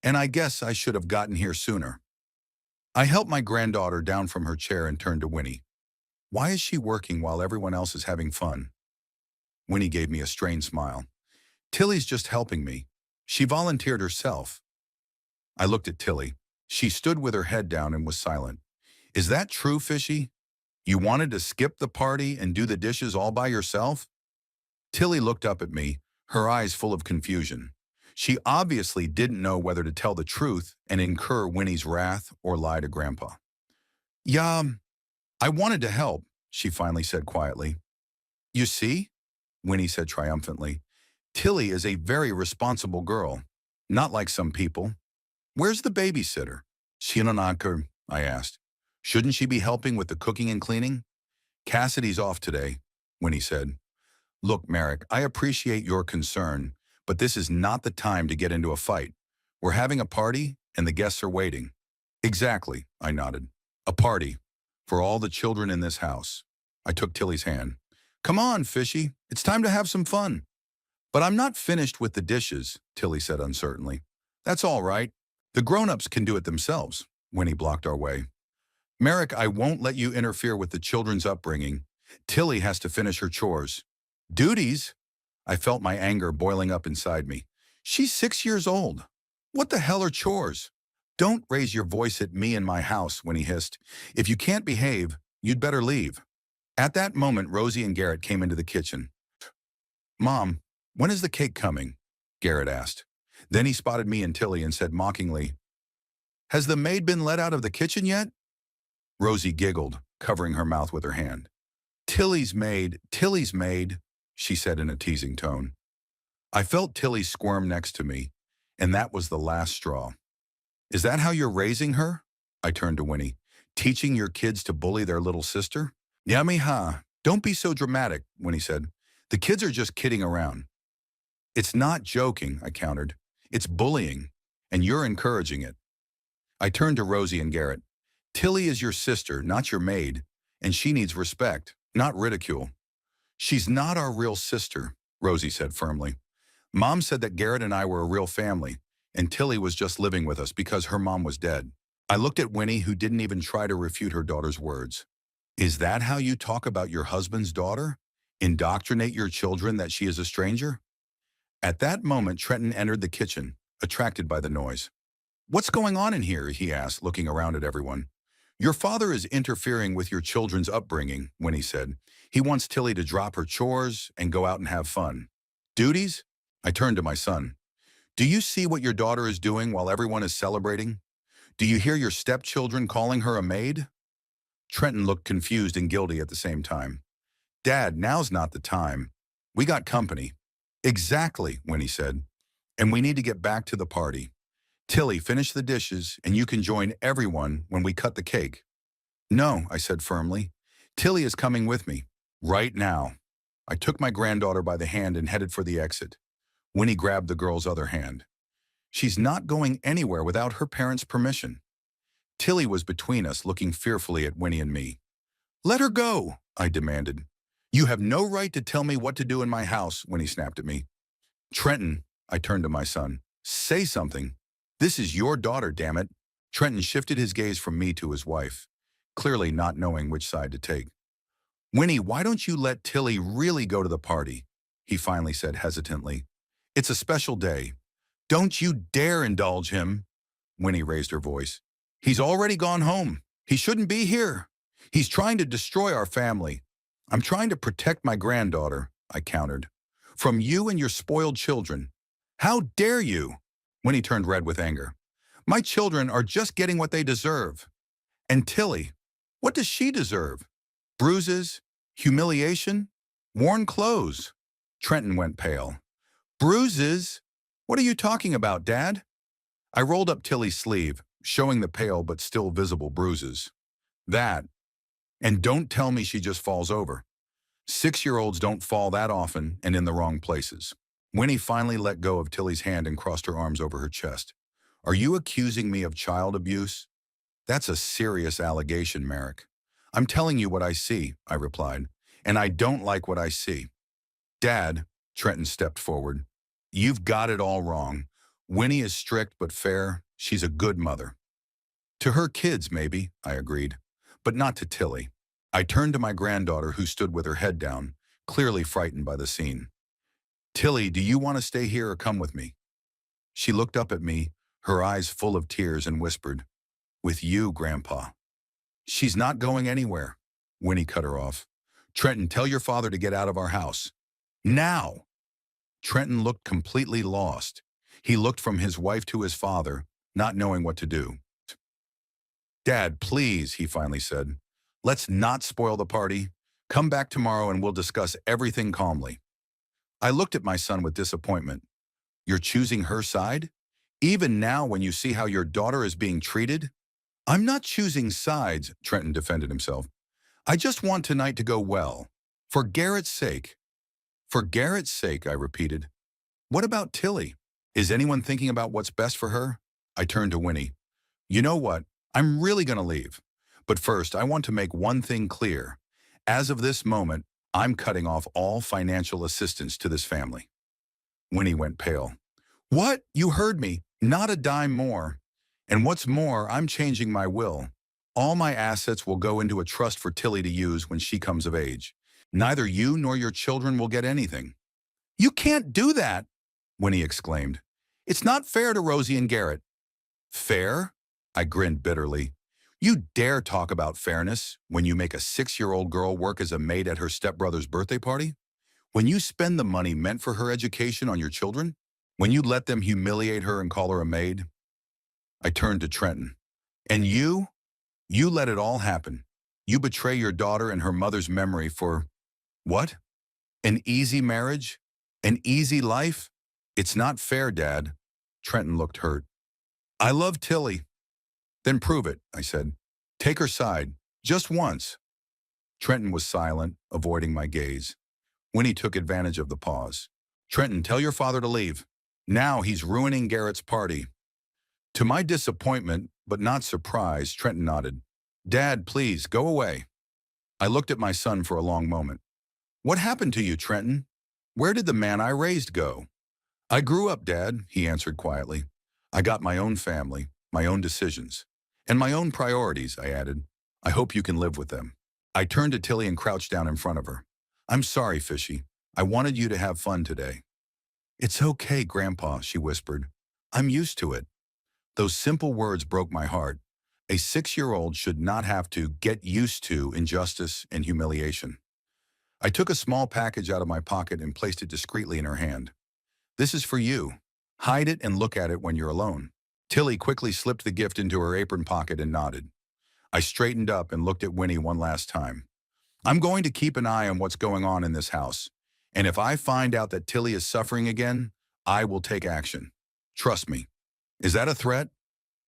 "and I guess I should have gotten here sooner." I helped my granddaughter down from her chair and turned to Winnie. "Why is she working while everyone else is having fun?" Winnie gave me a strained smile. "Tilly's just helping me. She volunteered herself." I looked at Tilly. She stood with her head down and was silent. "Is that true, Fishy? You wanted to skip the party and do the dishes all by yourself?" Tilly looked up at me, her eyes full of confusion. She obviously didn't know whether to tell the truth and incur Winnie's wrath or lie to Grandpa. "Yeah, I wanted to help," she finally said quietly. "You see?" Winnie said triumphantly. "Tilly is a very responsible girl, not like some people. Where's the babysitter?" "Shinonaka," I asked. "Shouldn't she be helping with the cooking and cleaning?" "Cassidy's off today," Winnie said. "Look, Merrick, I appreciate your concern, but this is not the time to get into a fight. We're having a party, and the guests are waiting." "Exactly," I nodded. "A party. For all the children in this house." I took Tilly's hand. "Come on, Fishy. It's time to have some fun." "But I'm not finished with the dishes," Tilly said uncertainly. "That's all right. The grown-ups can do it themselves." Winnie blocked our way. "Merrick, I won't let you interfere with the children's upbringing. Tilly has to finish her chores." "Duties?" I felt my anger boiling up inside me. "She's 6 years old. What the hell are chores?" "Don't raise your voice at me in my house," Winnie hissed. "If you can't behave, you'd better leave." At that moment, Rosie and Garrett came into the kitchen. "Mom, when is the cake coming?" Garrett asked. Then he spotted me and Tilly and said mockingly, "Has the maid been let out of the kitchen yet?" Rosie giggled, covering her mouth with her hand. Tilly's maid," she said in a teasing tone. I felt Tilly squirm next to me, and that was the last straw. "Is that how you're raising her?" I turned to Winnie. Teaching your kids to bully their little sister? Yummy, huh? Don't be so dramatic, Winnie said. The kids are just kidding around. It's not joking, I countered. It's bullying, and you're encouraging it. I turned to Rosie and Garrett. Tilly is your sister, not your maid, and she needs respect, not ridicule. She's not our real sister, Rosie said firmly. Mom said that Garrett and I were a real family, and Tilly was just living with us because her mom was dead. I looked at Winnie, who didn't even try to refute her daughter's words. Is that how you talk about your husband's daughter? Indoctrinate your children that she is a stranger? At that moment, Trenton entered the kitchen, attracted by the noise. What's going on in here? He asked, looking around at everyone. Your father is interfering with your children's upbringing, Winnie said. He wants Tilly to drop her chores and go out and have fun. Duties? I turned to my son. Do you see what your daughter is doing while everyone is celebrating? Do you hear your stepchildren calling her a maid? Trenton looked confused and guilty at the same time. Dad, now's not the time. We got company. Exactly, Winnie said. And we need to get back to the party. Tilly, finish the dishes, and you can join everyone when we cut the cake. No, I said firmly. Tilly is coming with me. Right now. I took my granddaughter by the hand and headed for the exit. Winnie grabbed the girl's other hand. She's not going anywhere without her parents' permission. Tilly was between us, looking fearfully at Winnie and me. Let her go, I demanded. You have no right to tell me what to do in my house, Winnie snapped at me. Trenton, I turned to my son. Say something. This is your daughter, damn it. Trenton shifted his gaze from me to his wife, clearly not knowing which side to take. Winnie, why don't you let Tilly really go to the party? He finally said hesitantly. It's a special day. Don't you dare indulge him. Winnie raised her voice. He's already gone home. He shouldn't be here. He's trying to destroy our family. I'm trying to protect my granddaughter, I countered. From you and your spoiled children. How dare you? Winnie turned red with anger. My children are just getting what they deserve. And Tilly, what does she deserve? Bruises? Humiliation? Worn clothes? Trenton went pale. Bruises? What are you talking about, Dad? I rolled up Tilly's sleeve, showing the pale but still visible bruises. That. And don't tell me she just falls over. 6-year-olds don't fall that often and in the wrong places. Winnie finally let go of Tilly's hand and crossed her arms over her chest. Are you accusing me of child abuse? That's a serious allegation, Merrick. I'm telling you what I see, I replied, and I don't like what I see. Dad, Trenton stepped forward. You've got it all wrong. Winnie is strict but fair. She's a good mother. To her kids, maybe, I agreed, but not to Tilly. I turned to my granddaughter, who stood with her head down, clearly frightened by the scene. Tilly, do you want to stay here or come with me? She looked up at me, her eyes full of tears, and whispered, With you, Grandpa. She's not going anywhere. Winnie cut her off. Trenton, tell your father to get out of our house. Now! Trenton looked completely lost. He looked from his wife to his father, not knowing what to do. Dad, please, he finally said. Let's not spoil the party. Come back tomorrow and we'll discuss everything calmly. I looked at my son with disappointment. You're choosing her side? Even now when you see how your daughter is being treated? I'm not choosing sides, Trenton defended himself. I just want tonight to go well. For Garrett's sake. For Garrett's sake, I repeated. What about Tilly? Is anyone thinking about what's best for her? I turned to Winnie. You know what? I'm really going to leave. But first, I want to make one thing clear. As of this moment, I'm cutting off all financial assistance to this family. Winnie went pale. What? You heard me. Not a dime more. And what's more, I'm changing my will. All my assets will go into a trust for Tilly to use when she comes of age. Neither you nor your children will get anything. You can't do that, Winnie exclaimed. It's not fair to Rosie and Garrett. Fair? I grinned bitterly. You dare talk about fairness when you make a 6-year-old girl work as a maid at her stepbrother's birthday party? When you spend the money meant for her education on your children? When you let them humiliate her and call her a maid? I turned to Trenton. And you? You let it all happen. You betray your daughter and her mother's memory for, what? An easy marriage? An easy life? It's not fair, Dad. Trenton looked hurt. I love Tilly. Then prove it, I said. Take her side, just once. Trenton was silent, avoiding my gaze. Winnie took advantage of the pause. Trenton, tell your father to leave. Now he's ruining Garrett's party. To my disappointment, but not surprise, Trenton nodded. Dad, please, go away. I looked at my son for a long moment. What happened to you, Trenton? Where did the man I raised go? I grew up, Dad, he answered quietly. I got my own family, my own decisions, and my own priorities, I added. I hope you can live with them. I turned to Tilly and crouched down in front of her. I'm sorry, Fishy. I wanted you to have fun today. It's okay, Grandpa, she whispered. I'm used to it. Those simple words broke my heart. A 6-year-old should not have to get used to injustice and humiliation. I took a small package out of my pocket and placed it discreetly in her hand. This is for you. Hide it and look at it when you're alone. Tilly quickly slipped the gift into her apron pocket and nodded. I straightened up and looked at Winnie one last time. I'm going to keep an eye on what's going on in this house. And if I find out that Tilly is suffering again, I will take action. Trust me. Is that a threat?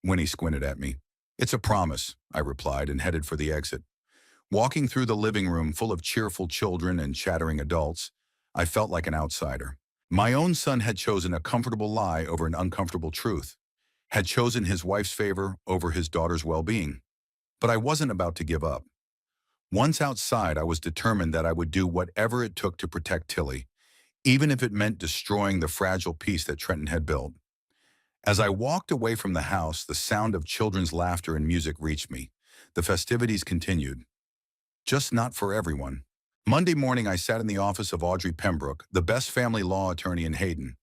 Winnie squinted at me. It's a promise, I replied and headed for the exit. Walking through the living room full of cheerful children and chattering adults, I felt like an outsider. My own son had chosen a comfortable lie over an uncomfortable truth, had chosen his wife's favor over his daughter's well-being. But I wasn't about to give up. Once outside, I was determined that I would do whatever it took to protect Tilly, even if it meant destroying the fragile peace that Trenton had built. As I walked away from the house, the sound of children's laughter and music reached me. The festivities continued. Just not for everyone. Monday morning, I sat in the office of Audrey Pembroke, the best family law attorney in Hayden.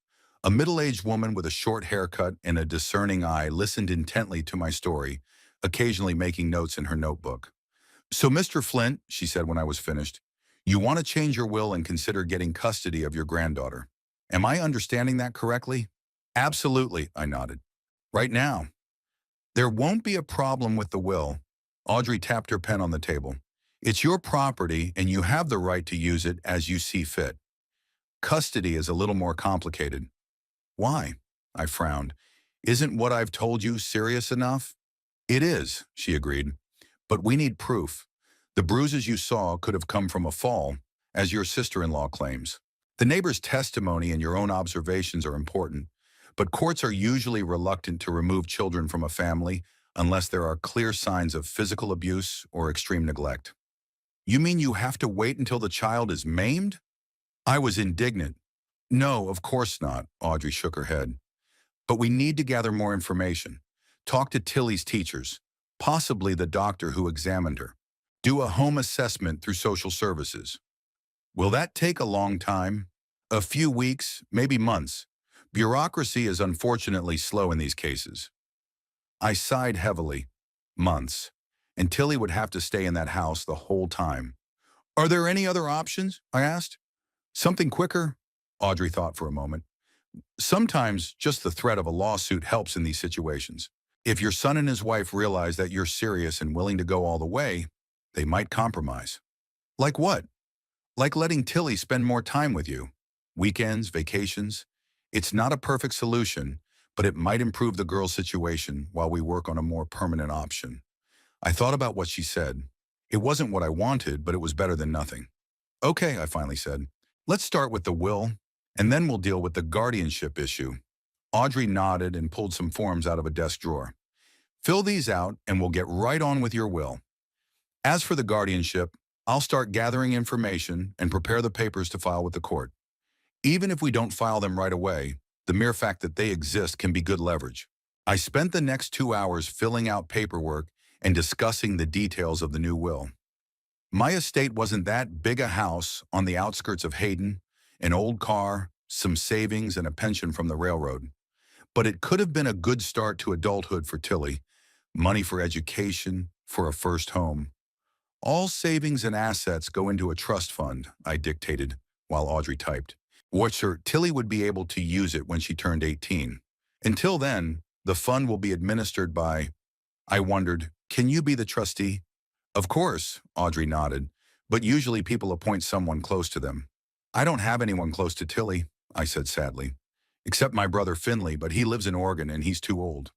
A middle-aged woman with a short haircut and a discerning eye listened intently to my story, occasionally making notes in her notebook. So, Mr. Flint, she said when I was finished, you want to change your will and consider getting custody of your granddaughter. Am I understanding that correctly? Absolutely, I nodded. Right now. There won't be a problem with the will. Audrey tapped her pen on the table. It's your property and you have the right to use it as you see fit. Custody is a little more complicated. Why? I frowned. Isn't what I've told you serious enough? It is, she agreed. But we need proof. The bruises you saw could have come from a fall, as your sister-in-law claims. The neighbor's testimony and your own observations are important, but courts are usually reluctant to remove children from a family unless there are clear signs of physical abuse or extreme neglect. You mean you have to wait until the child is maimed? I was indignant. No, of course not, Audrey shook her head. But we need to gather more information. Talk to Tilly's teachers, possibly the doctor who examined her. Do a home assessment through social services. Will that take a long time? A few weeks, maybe months. Bureaucracy is unfortunately slow in these cases. I sighed heavily. Months. And Tilly would have to stay in that house the whole time. Are there any other options? I asked. Something quicker? Audrey thought for a moment. Sometimes just the threat of a lawsuit helps in these situations. If your son and his wife realize that you're serious and willing to go all the way, they might compromise. Like what? Like letting Tilly spend more time with you. Weekends, vacations. It's not a perfect solution, but it might improve the girl's situation while we work on a more permanent option. I thought about what she said. It wasn't what I wanted, but it was better than nothing. Okay, I finally said. Let's start with the will, and then we'll deal with the guardianship issue. Audrey nodded and pulled some forms out of a desk drawer. Fill these out, and we'll get right on with your will. As for the guardianship, I'll start gathering information and prepare the papers to file with the court. Even if we don't file them right away, the mere fact that they exist can be good leverage. I spent the next 2 hours filling out paperwork and discussing the details of the new will. My estate wasn't that big a house on the outskirts of Hayden, an old car, some savings, and a pension from the railroad. But it could have been a good start to adulthood for Tilly, money for education, for a first home. All savings and assets go into a trust fund, I dictated while Audrey typed. Tilly would be able to use it when she turned 18. Until then, the fund will be administered by, I wondered, can you be the trustee? Of course, Audrey nodded, but usually people appoint someone close to them. I don't have anyone close to Tilly, I said sadly, except my brother Finley, but he lives in Oregon and he's too old.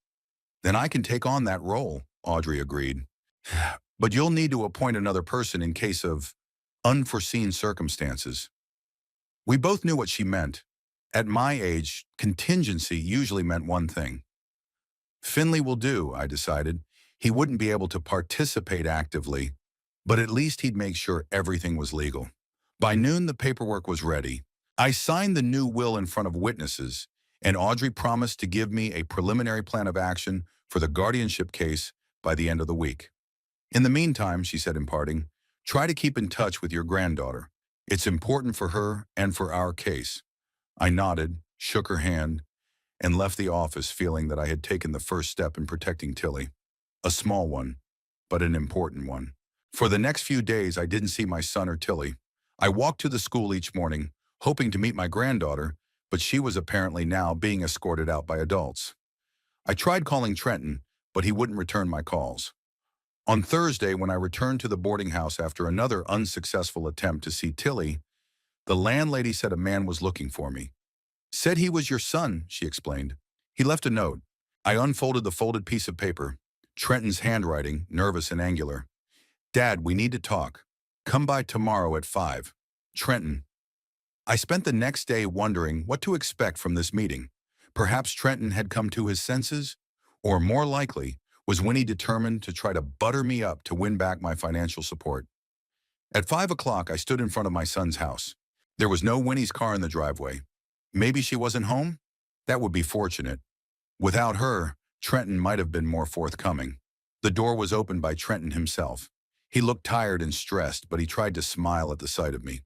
Then I can take on that role, Audrey agreed. But you'll need to appoint another person in case of unforeseen circumstances. We both knew what she meant. At my age, contingency usually meant one thing. Finley will do, I decided. He wouldn't be able to participate actively, but at least he'd make sure everything was legal. By noon, the paperwork was ready. I signed the new will in front of witnesses, and Audrey promised to give me a preliminary plan of action for the guardianship case by the end of the week. In the meantime, she said in parting, try to keep in touch with your granddaughter. It's important for her and for our case. I nodded, shook her hand, and left the office feeling that I had taken the first step in protecting Tilly. A small one, but an important one. For the next few days, I didn't see my son or Tilly. I walked to the school each morning, hoping to meet my granddaughter, but she was apparently now being escorted out by adults. I tried calling Trenton, but he wouldn't return my calls. On Thursday, when I returned to the boarding house after another unsuccessful attempt to see Tilly, the landlady said a man was looking for me. Said he was your son, she explained. He left a note. I unfolded the folded piece of paper. Trenton's handwriting, nervous and angular. Dad, we need to talk. Come by tomorrow at 5. Trenton. I spent the next day wondering what to expect from this meeting. Perhaps Trenton had come to his senses, or more likely, was Winnie determined to try to butter me up to win back my financial support. At 5 o'clock, I stood in front of my son's house. There was no Winnie's car in the driveway. Maybe she wasn't home? That would be fortunate. Without her, Trenton might have been more forthcoming. The door was opened by Trenton himself. He looked tired and stressed, but he tried to smile at the sight of me.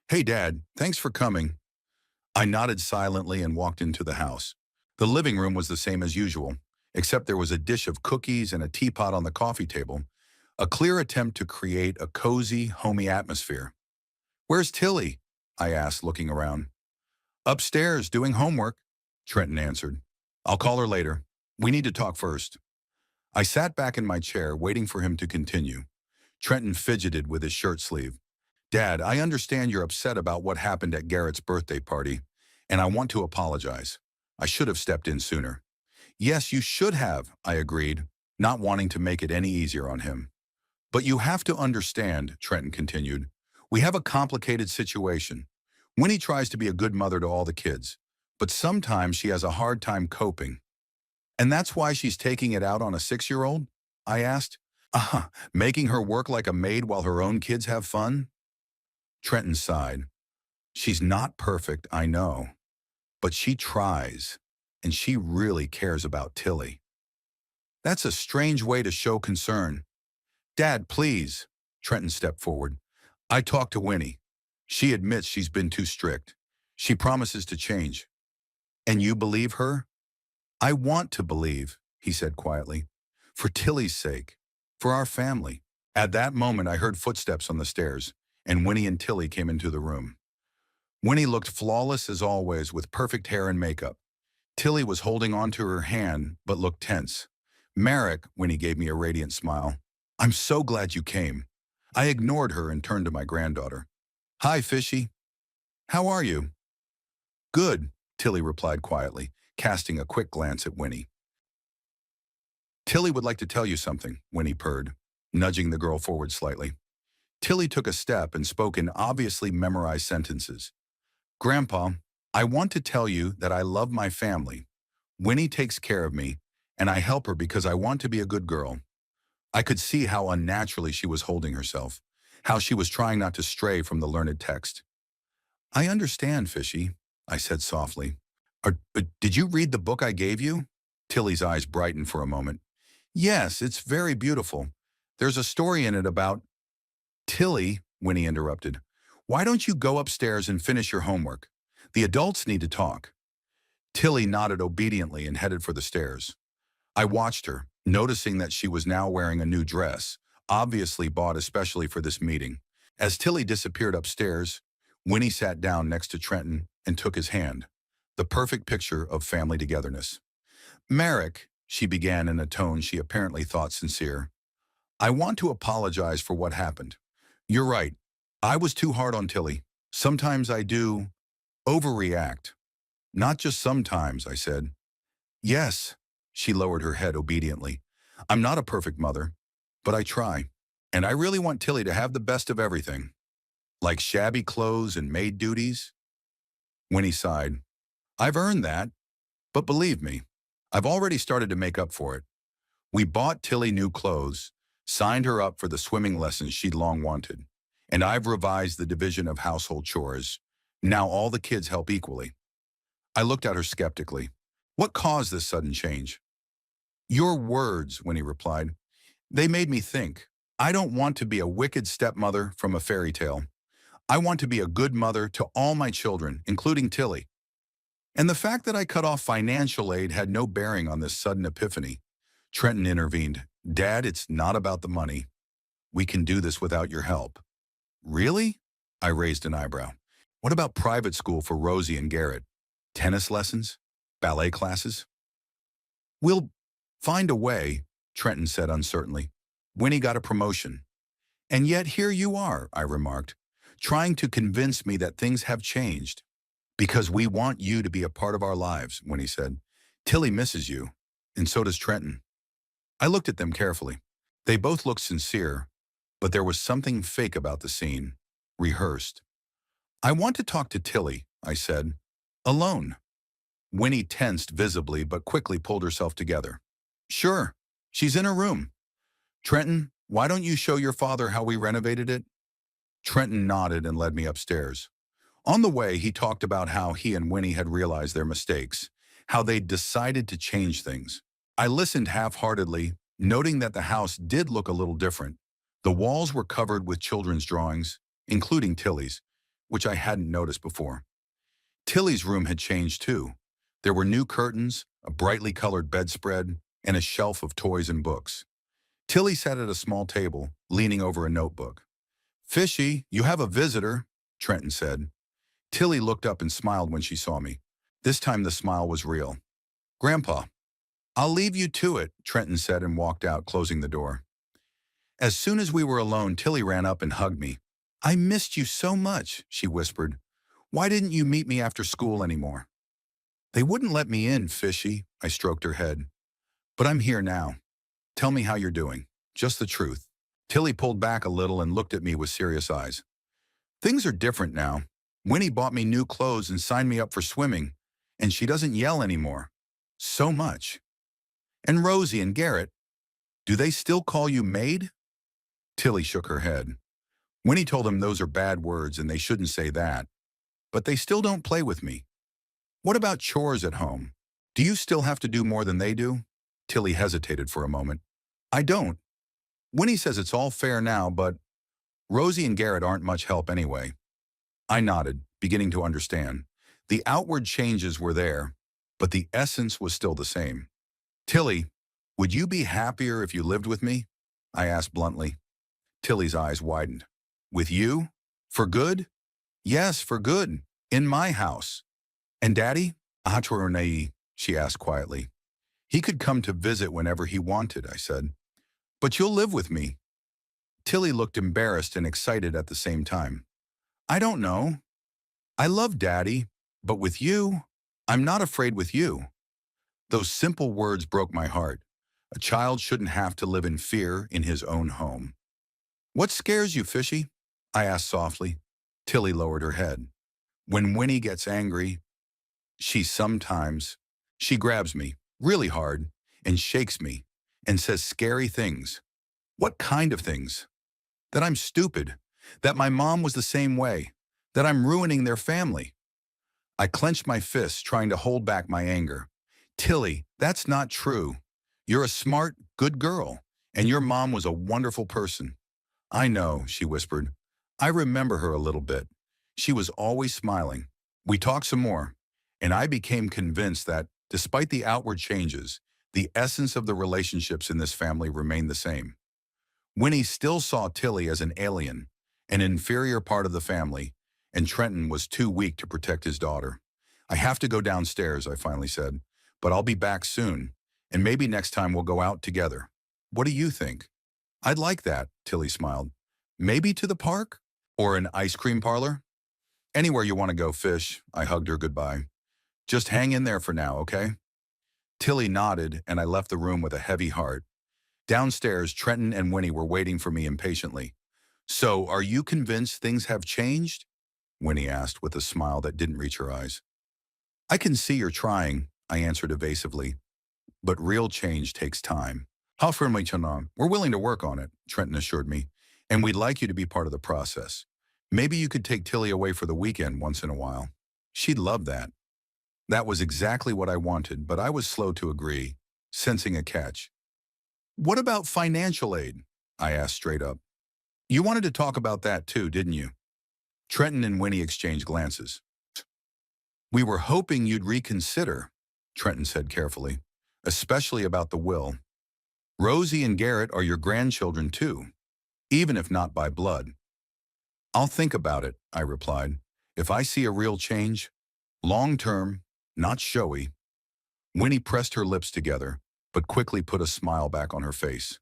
Hey, Dad, thanks for coming. I nodded silently and walked into the house. The living room was the same as usual, except there was a dish of cookies and a teapot on the coffee table, a clear attempt to create a cozy, homey atmosphere. Where's Tilly? I asked, looking around. Upstairs, doing homework, Trenton answered. I'll call her later. We need to talk first. I sat back in my chair, waiting for him to continue. Trenton fidgeted with his shirt sleeve. Dad, I understand you're upset about what happened at Garrett's birthday party, and I want to apologize. I should have stepped in sooner. Yes, you should have, I agreed, not wanting to make it any easier on him. But you have to understand, Trenton continued, we have a complicated situation. Winnie tries to be a good mother to all the kids, but sometimes she has a hard time coping. And that's why she's taking it out on a 6-year-old? I asked. Making her work like a maid while her own kids have fun? Trenton sighed. She's not perfect, I know, but she tries, and she really cares about Tilly. That's a strange way to show concern. Dad, please. Trenton stepped forward. I talked to Winnie. She admits she's been too strict. She promises to change. And you believe her? I want to believe, he said quietly. For Tilly's sake. For our family. At that moment, I heard footsteps on the stairs, and Winnie and Tilly came into the room. Winnie looked flawless as always, with perfect hair and makeup. Tilly was holding onto her hand, but looked tense. Merrick, Winnie gave me a radiant smile. I'm so glad you came. I ignored her and turned to my granddaughter. Hi, Fishy. How are you? Good, Tilly replied quietly, casting a quick glance at Winnie. Tilly would like to tell you something, Winnie purred, nudging the girl forward slightly. Tilly took a step and spoke in obviously memorized sentences. Grandpa, I want to tell you that I love my family. Winnie takes care of me, and I help her because I want to be a good girl. I could see how unnaturally she was holding herself, how she was trying not to stray from the learned text. I understand, Fishy, I said softly. Did you read the book I gave you? Tilly's eyes brightened for a moment. Yes, it's very beautiful. There's a story in it about... Tilly, Winnie interrupted. Why don't you go upstairs and finish your homework? The adults need to talk. Tilly nodded obediently and headed for the stairs. I watched her, noticing that she was now wearing a new dress, obviously bought especially for this meeting. As Tilly disappeared upstairs, Winnie sat down next to Trenton and took his hand, the perfect picture of family togetherness. Merrick, she began in a tone she apparently thought sincere, I want to apologize for what happened. You're right. I was too hard on Tilly. Sometimes I do overreact. Not just sometimes, I said. Yes, she lowered her head obediently. I'm not a perfect mother. but I try. And I really want Tilly to have the best of everything, like shabby clothes and maid duties. Winnie sighed. I've earned that, but believe me, I've already started to make up for it. We bought Tilly new clothes, signed her up for the swimming lessons she'd long wanted, and I've revised the division of household chores. Now all the kids help equally. I looked at her skeptically. What caused this sudden change? Your words, Winnie replied. They made me think. I don't want to be a wicked stepmother from a fairy tale. I want to be a good mother to all my children, including Tilly. And the fact that I cut off financial aid had no bearing on this sudden epiphany. Trenton intervened. Dad, it's not about the money. We can do this without your help. Really? I raised an eyebrow. What about private school for Rosie and Garrett? Tennis lessons? Ballet classes? We'll find a way, Trenton said uncertainly. Winnie got a promotion. And yet here you are, I remarked, trying to convince me that things have changed. Because we want you to be a part of our lives, Winnie said. Tilly misses you, and so does Trenton. I looked at them carefully. They both looked sincere, but there was something fake about the scene, rehearsed. I want to talk to Tilly, I said. Alone. Winnie tensed visibly, but quickly pulled herself together. Sure, she's in her room. Trenton, why don't you show your father how we renovated it? Trenton nodded and led me upstairs. On the way, he talked about how he and Winnie had realized their mistakes, how they'd decided to change things. I listened half-heartedly, noting that the house did look a little different. The walls were covered with children's drawings, including Tilly's, which I hadn't noticed before. Tilly's room had changed too. There were new curtains, a brightly colored bedspread, and a shelf of toys and books. Tilly sat at a small table, leaning over a notebook. Fishy, you have a visitor, Trenton said. Tilly looked up and smiled when she saw me. This time the smile was real. Grandpa. I'll leave you to it, Trenton said and walked out, closing the door. As soon as we were alone, Tilly ran up and hugged me. I missed you so much, she whispered. Why didn't you meet me after school anymore? They wouldn't let me in, Fishy, I stroked her head. But I'm here now. Tell me how you're doing. Just the truth. Tilly pulled back a little and looked at me with serious eyes. Things are different now. Winnie bought me new clothes and signed me up for swimming, and she doesn't yell anymore. So much. And Rosie and Garrett, do they still call you maid? Tilly shook her head. Winnie told them those are bad words and they shouldn't say that. But they still don't play with me. What about chores at home? Do you still have to do more than they do? Tilly hesitated for a moment. I don't. Winnie says it's all fair now, but Rosie and Garrett aren't much help anyway. I nodded, beginning to understand. The outward changes were there, but the essence was still the same. Tilly, would you be happier if you lived with me? I asked bluntly. Tilly's eyes widened. With you? For good? Yes, for good. In my house. And Daddy? Atronei, she asked quietly. He could come to visit whenever he wanted, I said. But you'll live with me. Tilly looked embarrassed and excited at the same time. I don't know. I love Daddy, but with you, I'm not afraid with you. Those simple words broke my heart. A child shouldn't have to live in fear in his own home. What scares you, Fishy? I asked softly. Tilly lowered her head. When Winnie gets angry, she grabs me really hard and shakes me and says scary things. What kind of things? That I'm stupid, that my mom was the same way, that I'm ruining their family. I clenched my fists, trying to hold back my anger. Tilly, that's not true. You're a smart, good girl, and your mom was a wonderful person. I know, she whispered. I remember her a little bit. She was always smiling. We talked some more, and I became convinced that, despite the outward changes, the essence of the relationships in this family remained the same. Winnie still saw Tilly as an alien, an inferior part of the family, and Trenton was too weak to protect his daughter. I have to go downstairs, I finally said, but I'll be back soon, and maybe next time we'll go out together. What do you think? I'd like that, Tilly smiled. Maybe to the park? Or an ice cream parlor? Anywhere you want to go, Fish, I hugged her goodbye. Just hang in there for now, okay? Tilly nodded, and I left the room with a heavy heart. Downstairs, Trenton and Winnie were waiting for me impatiently. "So, are you convinced things have changed?" Winnie asked with a smile that didn't reach her eyes. "I can see you're trying," I answered evasively. "But real change takes time." "How friendly, Chanan. We're willing to work on it," Trenton assured me. "And we'd like you to be part of the process. Maybe you could take Tilly away for the weekend once in a while." "She'd love that." That was exactly what I wanted, but I was slow to agree, sensing a catch. "What about financial aid?" I asked straight up. "You wanted to talk about that too, didn't you?" Trenton and Winnie exchanged glances. "We were hoping you'd reconsider," Trenton said carefully, "especially about the will. Rosie and Garrett are your grandchildren too, even if not by blood." "I'll think about it," I replied. "If I see a real change, long-term, not showy." Winnie pressed her lips together, but quickly put a smile back on her face.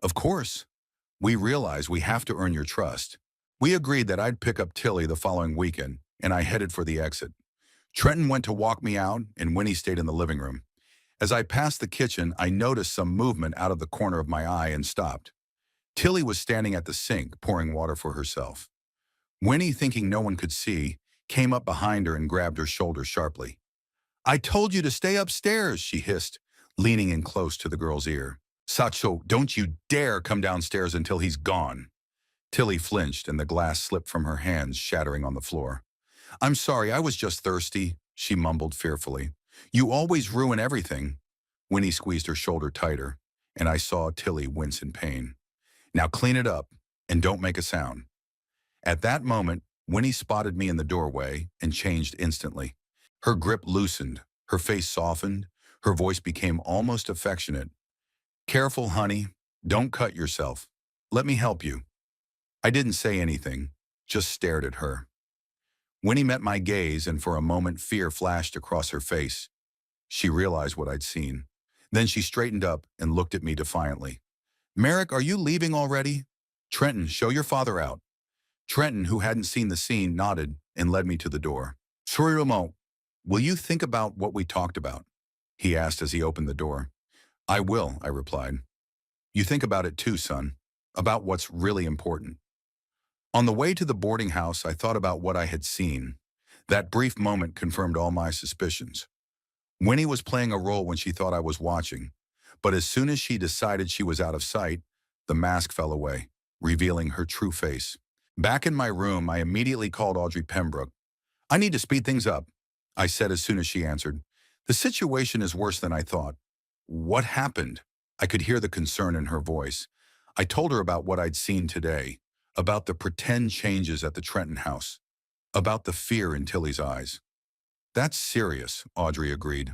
"Of course. We realize we have to earn your trust." We agreed that I'd pick up Tilly the following weekend, and I headed for the exit. Trenton went to walk me out, and Winnie stayed in the living room. As I passed the kitchen, I noticed some movement out of the corner of my eye and stopped. Tilly was standing at the sink, pouring water for herself. Winnie, thinking no one could see, came up behind her and grabbed her shoulder sharply. "I told you to stay upstairs," she hissed, leaning in close to the girl's ear. "Sacho, don't you dare come downstairs until he's gone." Tilly flinched and the glass slipped from her hands, shattering on the floor. "I'm sorry, I was just thirsty," she mumbled fearfully. "You always ruin everything." Winnie squeezed her shoulder tighter, and I saw Tilly wince in pain. "Now clean it up, and don't make a sound." At that moment, Winnie spotted me in the doorway and changed instantly. Her grip loosened, her face softened, her voice became almost affectionate. "Careful, honey. Don't cut yourself. Let me help you." I didn't say anything, just stared at her. Winnie met my gaze, and for a moment fear flashed across her face. She realized what I'd seen. Then she straightened up and looked at me defiantly. "Merrick, are you leaving already?" "Trenton, show your father out." Trenton, who hadn't seen the scene, nodded and led me to the door. "Sorry, Ramon. Will you think about what we talked about?" he asked as he opened the door. "I will," I replied. "You think about it too, son. About what's really important." On the way to the boarding house, I thought about what I had seen. That brief moment confirmed all my suspicions. Winnie was playing a role when she thought I was watching, but as soon as she decided she was out of sight, the mask fell away, revealing her true face. Back in my room, I immediately called Audrey Pembroke. "I need to speed things up," I said as soon as she answered. "The situation is worse than I thought." "What happened?" I could hear the concern in her voice. I told her about what I'd seen today, about the pretend changes at the Trenton house, about the fear in Tilly's eyes. "That's serious," Audrey agreed.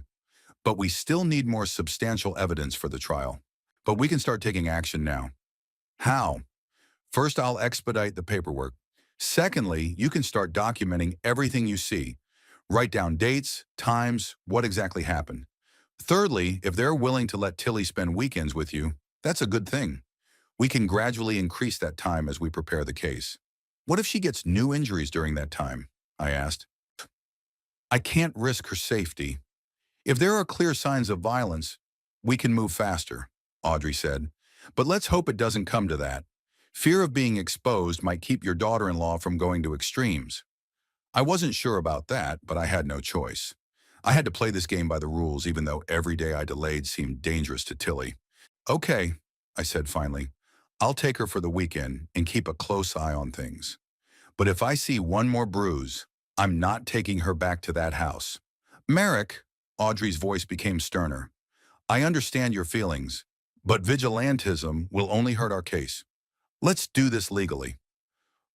"But we still need more substantial evidence for the trial. But we can start taking action now." "How?" "First, I'll expedite the paperwork. Secondly, you can start documenting everything you see. Write down dates, times, what exactly happened. Thirdly, if they're willing to let Tilly spend weekends with you, that's a good thing. We can gradually increase that time as we prepare the case." "What if she gets new injuries during that time?" I asked. "I can't risk her safety. If there are clear signs of violence, we can move faster," Audrey said. "But let's hope it doesn't come to that. Fear of being exposed might keep your daughter-in-law from going to extremes." I wasn't sure about that, but I had no choice. I had to play this game by the rules, even though every day I delayed seemed dangerous to Tilly. "Okay," I said finally. "I'll take her for the weekend and keep a close eye on things. But if I see one more bruise, I'm not taking her back to that house." "Merrick," Audrey's voice became sterner, "I understand your feelings, but vigilantism will only hurt our case. Let's do this legally."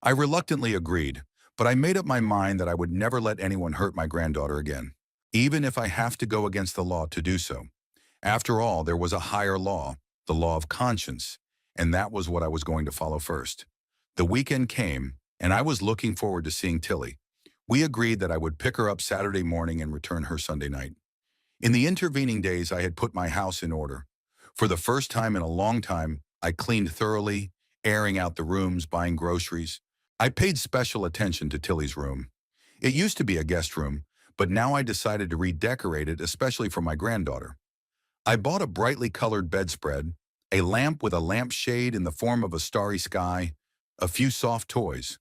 I reluctantly agreed, but I made up my mind that I would never let anyone hurt my granddaughter again, even if I have to go against the law to do so. After all, there was a higher law, the law of conscience, and that was what I was going to follow first. The weekend came, and I was looking forward to seeing Tilly. We agreed that I would pick her up Saturday morning and return her Sunday night. In the intervening days, I had put my house in order. For the first time in a long time, I cleaned thoroughly, airing out the rooms, buying groceries. I paid special attention to Tilly's room. It used to be a guest room, but now I decided to redecorate it especially for my granddaughter. I bought a brightly colored bedspread, a lamp with a lampshade in the form of a starry sky, a few soft toys.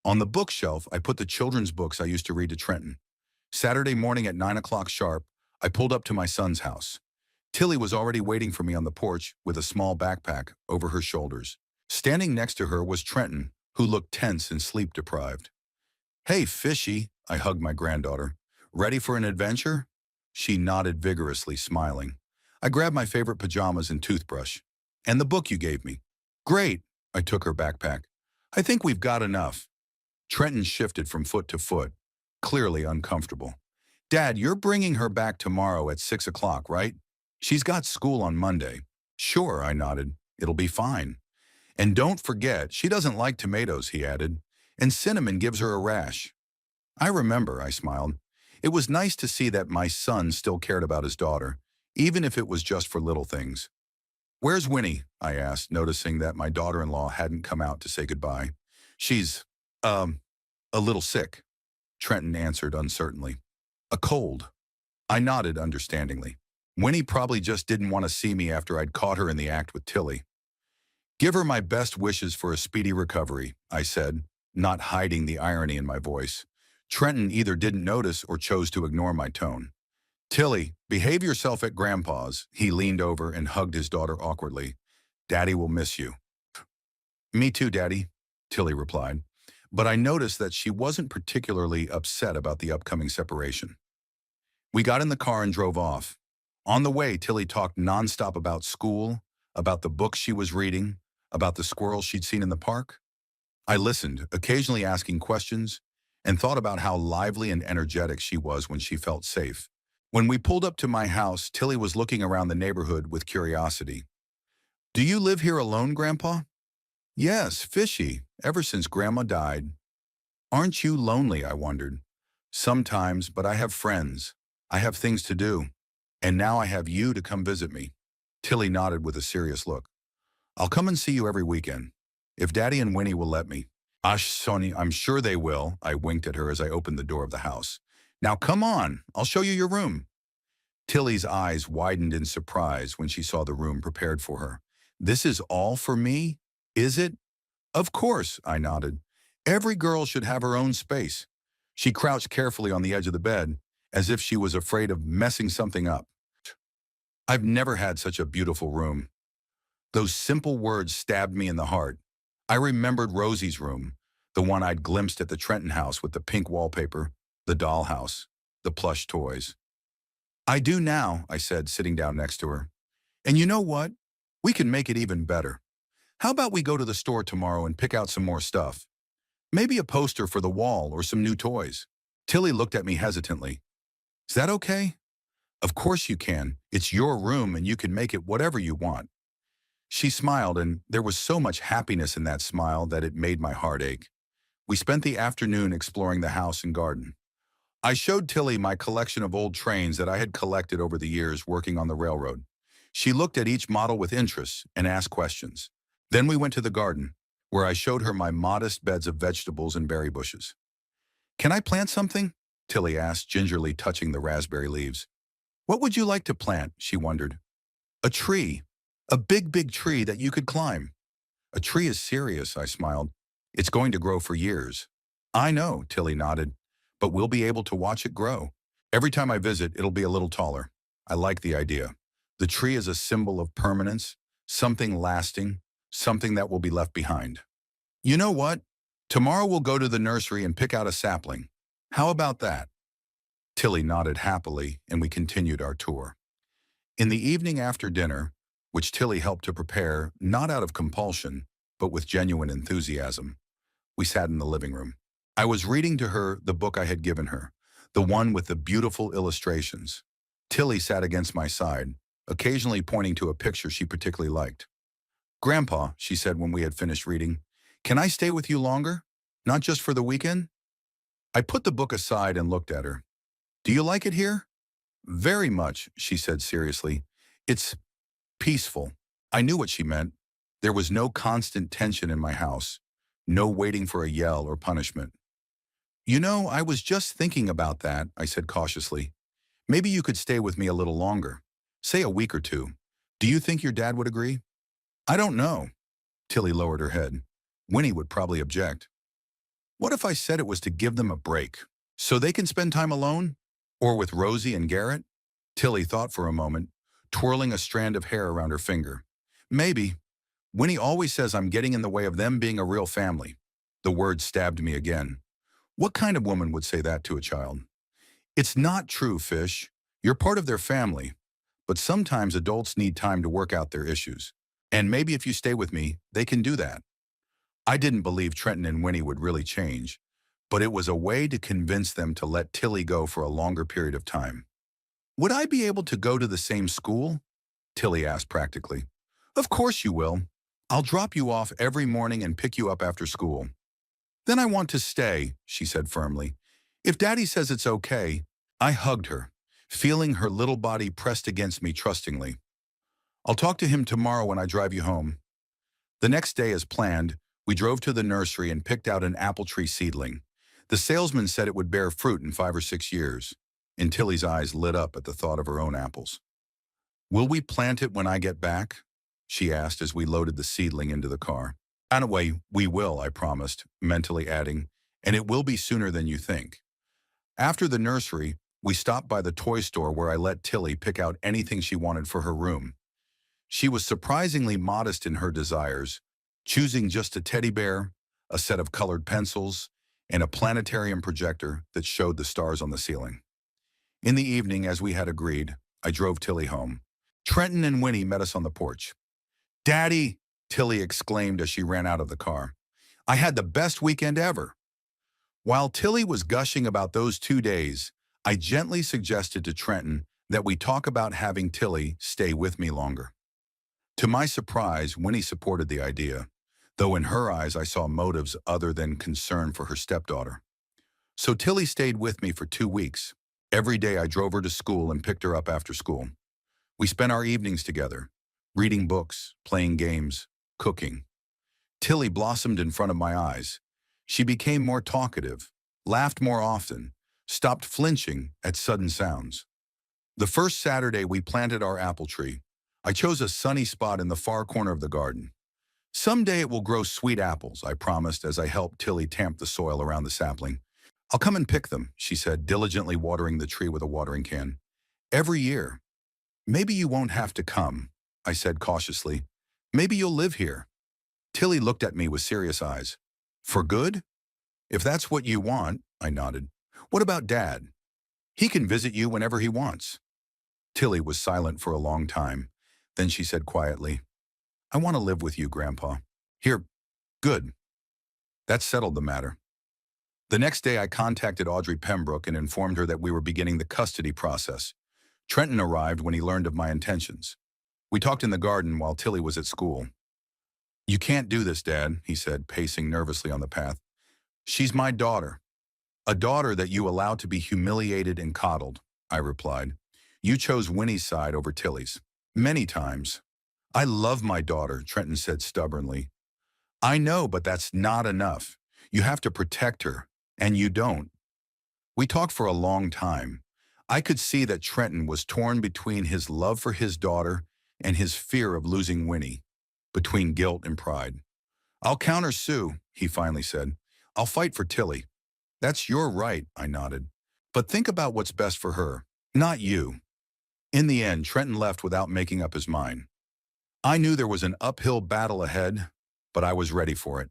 On the bookshelf, I put the children's books I used to read to Trenton. Saturday morning at 9 o'clock sharp, I pulled up to my son's house. Tilly was already waiting for me on the porch with a small backpack over her shoulders. Standing next to her was Trenton, who looked tense and sleep-deprived. "Hey, fishy," I hugged my granddaughter. "Ready for an adventure?" She nodded vigorously, smiling. I grabbed my favorite pajamas and toothbrush. "And the book you gave me." "Great." I took her backpack. "I think we've got enough." Trenton shifted from foot to foot, clearly uncomfortable. "Dad, you're bringing her back tomorrow at 6 o'clock, right? She's got school on Monday." "Sure," I nodded. "It'll be fine." "And don't forget, she doesn't like tomatoes," he added. "And cinnamon gives her a rash." "I remember," I smiled. It was nice to see that my son still cared about his daughter, even if it was just for little things. "Where's Winnie?" I asked, noticing that my daughter-in-law hadn't come out to say goodbye. "She's, a little sick," Trenton answered uncertainly. "A cold." I nodded understandingly. Winnie probably just didn't want to see me after I'd caught her in the act with Tilly. "Give her my best wishes for a speedy recovery," I said, not hiding the irony in my voice. Trenton either didn't notice or chose to ignore my tone. "Tilly, behave yourself at Grandpa's." He leaned over and hugged his daughter awkwardly. "Daddy will miss you." "Me too, Daddy," Tilly replied. But I noticed that she wasn't particularly upset about the upcoming separation. We got in the car and drove off. On the way, Tilly talked nonstop about school, about the books she was reading, about the squirrels she'd seen in the park. I listened, occasionally asking questions, and thought about how lively and energetic she was when she felt safe. When we pulled up to my house, Tilly was looking around the neighborhood with curiosity. "Do you live here alone, Grandpa?" "Yes, fishy, ever since Grandma died." "Aren't you lonely?" I wondered. "Sometimes, but I have friends. I have things to do. And now I have you to come visit me." Tilly nodded with a serious look. "I'll come and see you every weekend, if Daddy and Winnie will let me." "Ash, Sonny, I'm sure they will." I winked at her as I opened the door of the house. "Now come on, I'll show you your room." Tilly's eyes widened in surprise when she saw the room prepared for her. "This is all for me? Is it?" "Of course," I nodded. "Every girl should have her own space." She crouched carefully on the edge of the bed, as if she was afraid of messing something up. "I've never had such a beautiful room." Those simple words stabbed me in the heart. I remembered Rosie's room, the one I'd glimpsed at the Trenton house with the pink wallpaper, the dollhouse, the plush toys. "I do now," I said, sitting down next to her. "And you know what? We can make it even better. How about we go to the store tomorrow and pick out some more stuff? Maybe a poster for the wall or some new toys." Tilly looked at me hesitantly. "Is that okay?" "Of course you can. It's your room and you can make it whatever you want." She smiled, and there was so much happiness in that smile that it made my heart ache. We spent the afternoon exploring the house and garden. I showed Tilly my collection of old trains that I had collected over the years working on the railroad. She looked at each model with interest and asked questions. Then we went to the garden, where I showed her my modest beds of vegetables and berry bushes. "Can I plant something?" Tilly asked, gingerly touching the raspberry leaves. "What would you like to plant?" she wondered. "A tree. A big, big tree that you could climb." "A tree is serious," I smiled. "It's going to grow for years." "I know," Tilly nodded, "but we'll be able to watch it grow. Every time I visit, it'll be a little taller." I like the idea. The tree is a symbol of permanence, something lasting, something that will be left behind. "You know what? Tomorrow we'll go to the nursery and pick out a sapling. How about that?" Tilly nodded happily, and we continued our tour. In the evening after dinner, which Tilly helped to prepare, not out of compulsion, but with genuine enthusiasm, we sat in the living room. I was reading to her the book I had given her, the one with the beautiful illustrations. Tilly sat against my side, occasionally pointing to a picture she particularly liked. "Grandpa," she said when we had finished reading, "can I stay with you longer? Not just for the weekend?" I put the book aside and looked at her. "Do you like it here?" "Very much," she said seriously. "It's peaceful." I knew what she meant. There was no constant tension in my house, no waiting for a yell or punishment. "You know, I was just thinking about that," I said cautiously. "Maybe you could stay with me a little longer. Say a week or two. Do you think your dad would agree? I don't know. Tilly lowered her head. Winnie would probably object. What if I said it was to give them a break, so they can spend time alone? Or with Rosie and Garrett? Tilly thought for a moment, twirling a strand of hair around her finger. Maybe. Winnie always says I'm getting in the way of them being a real family. The word stabbed me again. What kind of woman would say that to a child? It's not true, Fish. You're part of their family. But sometimes adults need time to work out their issues. And maybe if you stay with me, they can do that. I didn't believe Trenton and Winnie would really change, but it was a way to convince them to let Tilly go for a longer period of time. Would I be able to go to the same school? Tilly asked practically. Of course you will. I'll drop you off every morning and pick you up after school. Then I want to stay, she said firmly. If Daddy says it's okay. I hugged her, feeling her little body pressed against me trustingly. I'll talk to him tomorrow when I drive you home. The next day, as planned, we drove to the nursery and picked out an apple tree seedling. The salesman said it would bear fruit in 5 or 6 years, and Tilly's eyes lit up at the thought of her own apples. Will we plant it when I get back? She asked as we loaded the seedling into the car. Anyway, we will, I promised, mentally adding, and it will be sooner than you think. After the nursery, we stopped by the toy store where I let Tilly pick out anything she wanted for her room. She was surprisingly modest in her desires, choosing just a teddy bear, a set of colored pencils, and a planetarium projector that showed the stars on the ceiling. In the evening, as we had agreed, I drove Tilly home. Trenton and Winnie met us on the porch. Daddy, Tilly exclaimed as she ran out of the car. I had the best weekend ever. While Tilly was gushing about those 2 days, I gently suggested to Trenton that we talk about having Tilly stay with me longer. To my surprise, Winnie supported the idea, though in her eyes I saw motives other than concern for her stepdaughter. So Tilly stayed with me for 2 weeks. Every day I drove her to school and picked her up after school. We spent our evenings together, reading books, playing games, cooking. Tilly blossomed in front of my eyes. She became more talkative, laughed more often, stopped flinching at sudden sounds. The first Saturday we planted our apple tree. I chose a sunny spot in the far corner of the garden. Someday it will grow sweet apples, I promised as I helped Tilly tamp the soil around the sapling. I'll come and pick them, she said, diligently watering the tree with a watering can. Every year. Maybe you won't have to come, I said cautiously. Maybe you'll live here. Tilly looked at me with serious eyes. For good? If that's what you want, I nodded. What about Dad? He can visit you whenever he wants. Tilly was silent for a long time. Then she said quietly, I want to live with you, Grandpa. Here, good. That settled the matter. The next day I contacted Audrey Pembroke and informed her that we were beginning the custody process. Trenton arrived when he learned of my intentions. We talked in the garden while Tilly was at school. You can't do this, Dad, he said, pacing nervously on the path. She's my daughter. A daughter that you allowed to be humiliated and coddled, I replied. You chose Winnie's side over Tilly's. Many times. I love my daughter, Trenton said stubbornly. I know, but that's not enough. You have to protect her, and you don't. We talked for a long time. I could see that Trenton was torn between his love for his daughter and his fear of losing Winnie, between guilt and pride. I'll counter-sue, he finally said. I'll fight for Tilly. That's your right, I nodded. But think about what's best for her, not you. In the end, Trenton left without making up his mind. I knew there was an uphill battle ahead, but I was ready for it.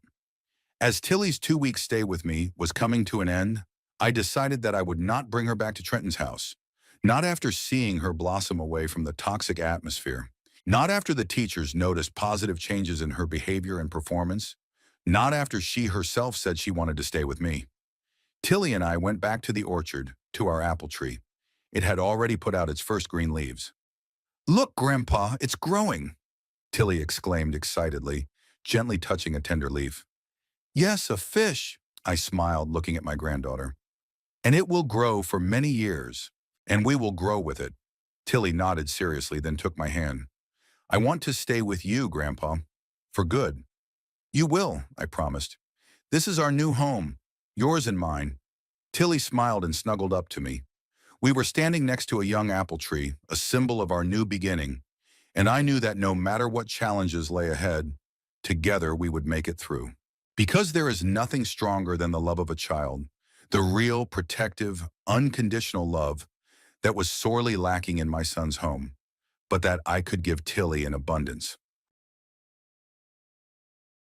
As Tilly's 2-week stay with me was coming to an end, I decided that I would not bring her back to Trenton's house. Not after seeing her blossom away from the toxic atmosphere. Not after the teachers noticed positive changes in her behavior and performance. Not after she herself said she wanted to stay with me. Tilly and I went back to the orchard, to our apple tree. It had already put out its first green leaves. Look, Grandpa, it's growing, Tilly exclaimed excitedly, gently touching a tender leaf. Yes, a fish, I smiled, looking at my granddaughter. And it will grow for many years, and we will grow with it. Tilly nodded seriously, then took my hand. I want to stay with you, Grandpa, for good. You will, I promised. This is our new home, yours and mine. Tilly smiled and snuggled up to me. We were standing next to a young apple tree, a symbol of our new beginning, And I knew that no matter what challenges lay ahead, together we would make it through. Because there is nothing stronger than the love of a child, the real, protective, unconditional love that was sorely lacking in my son's home, but that I could give Tilly in abundance.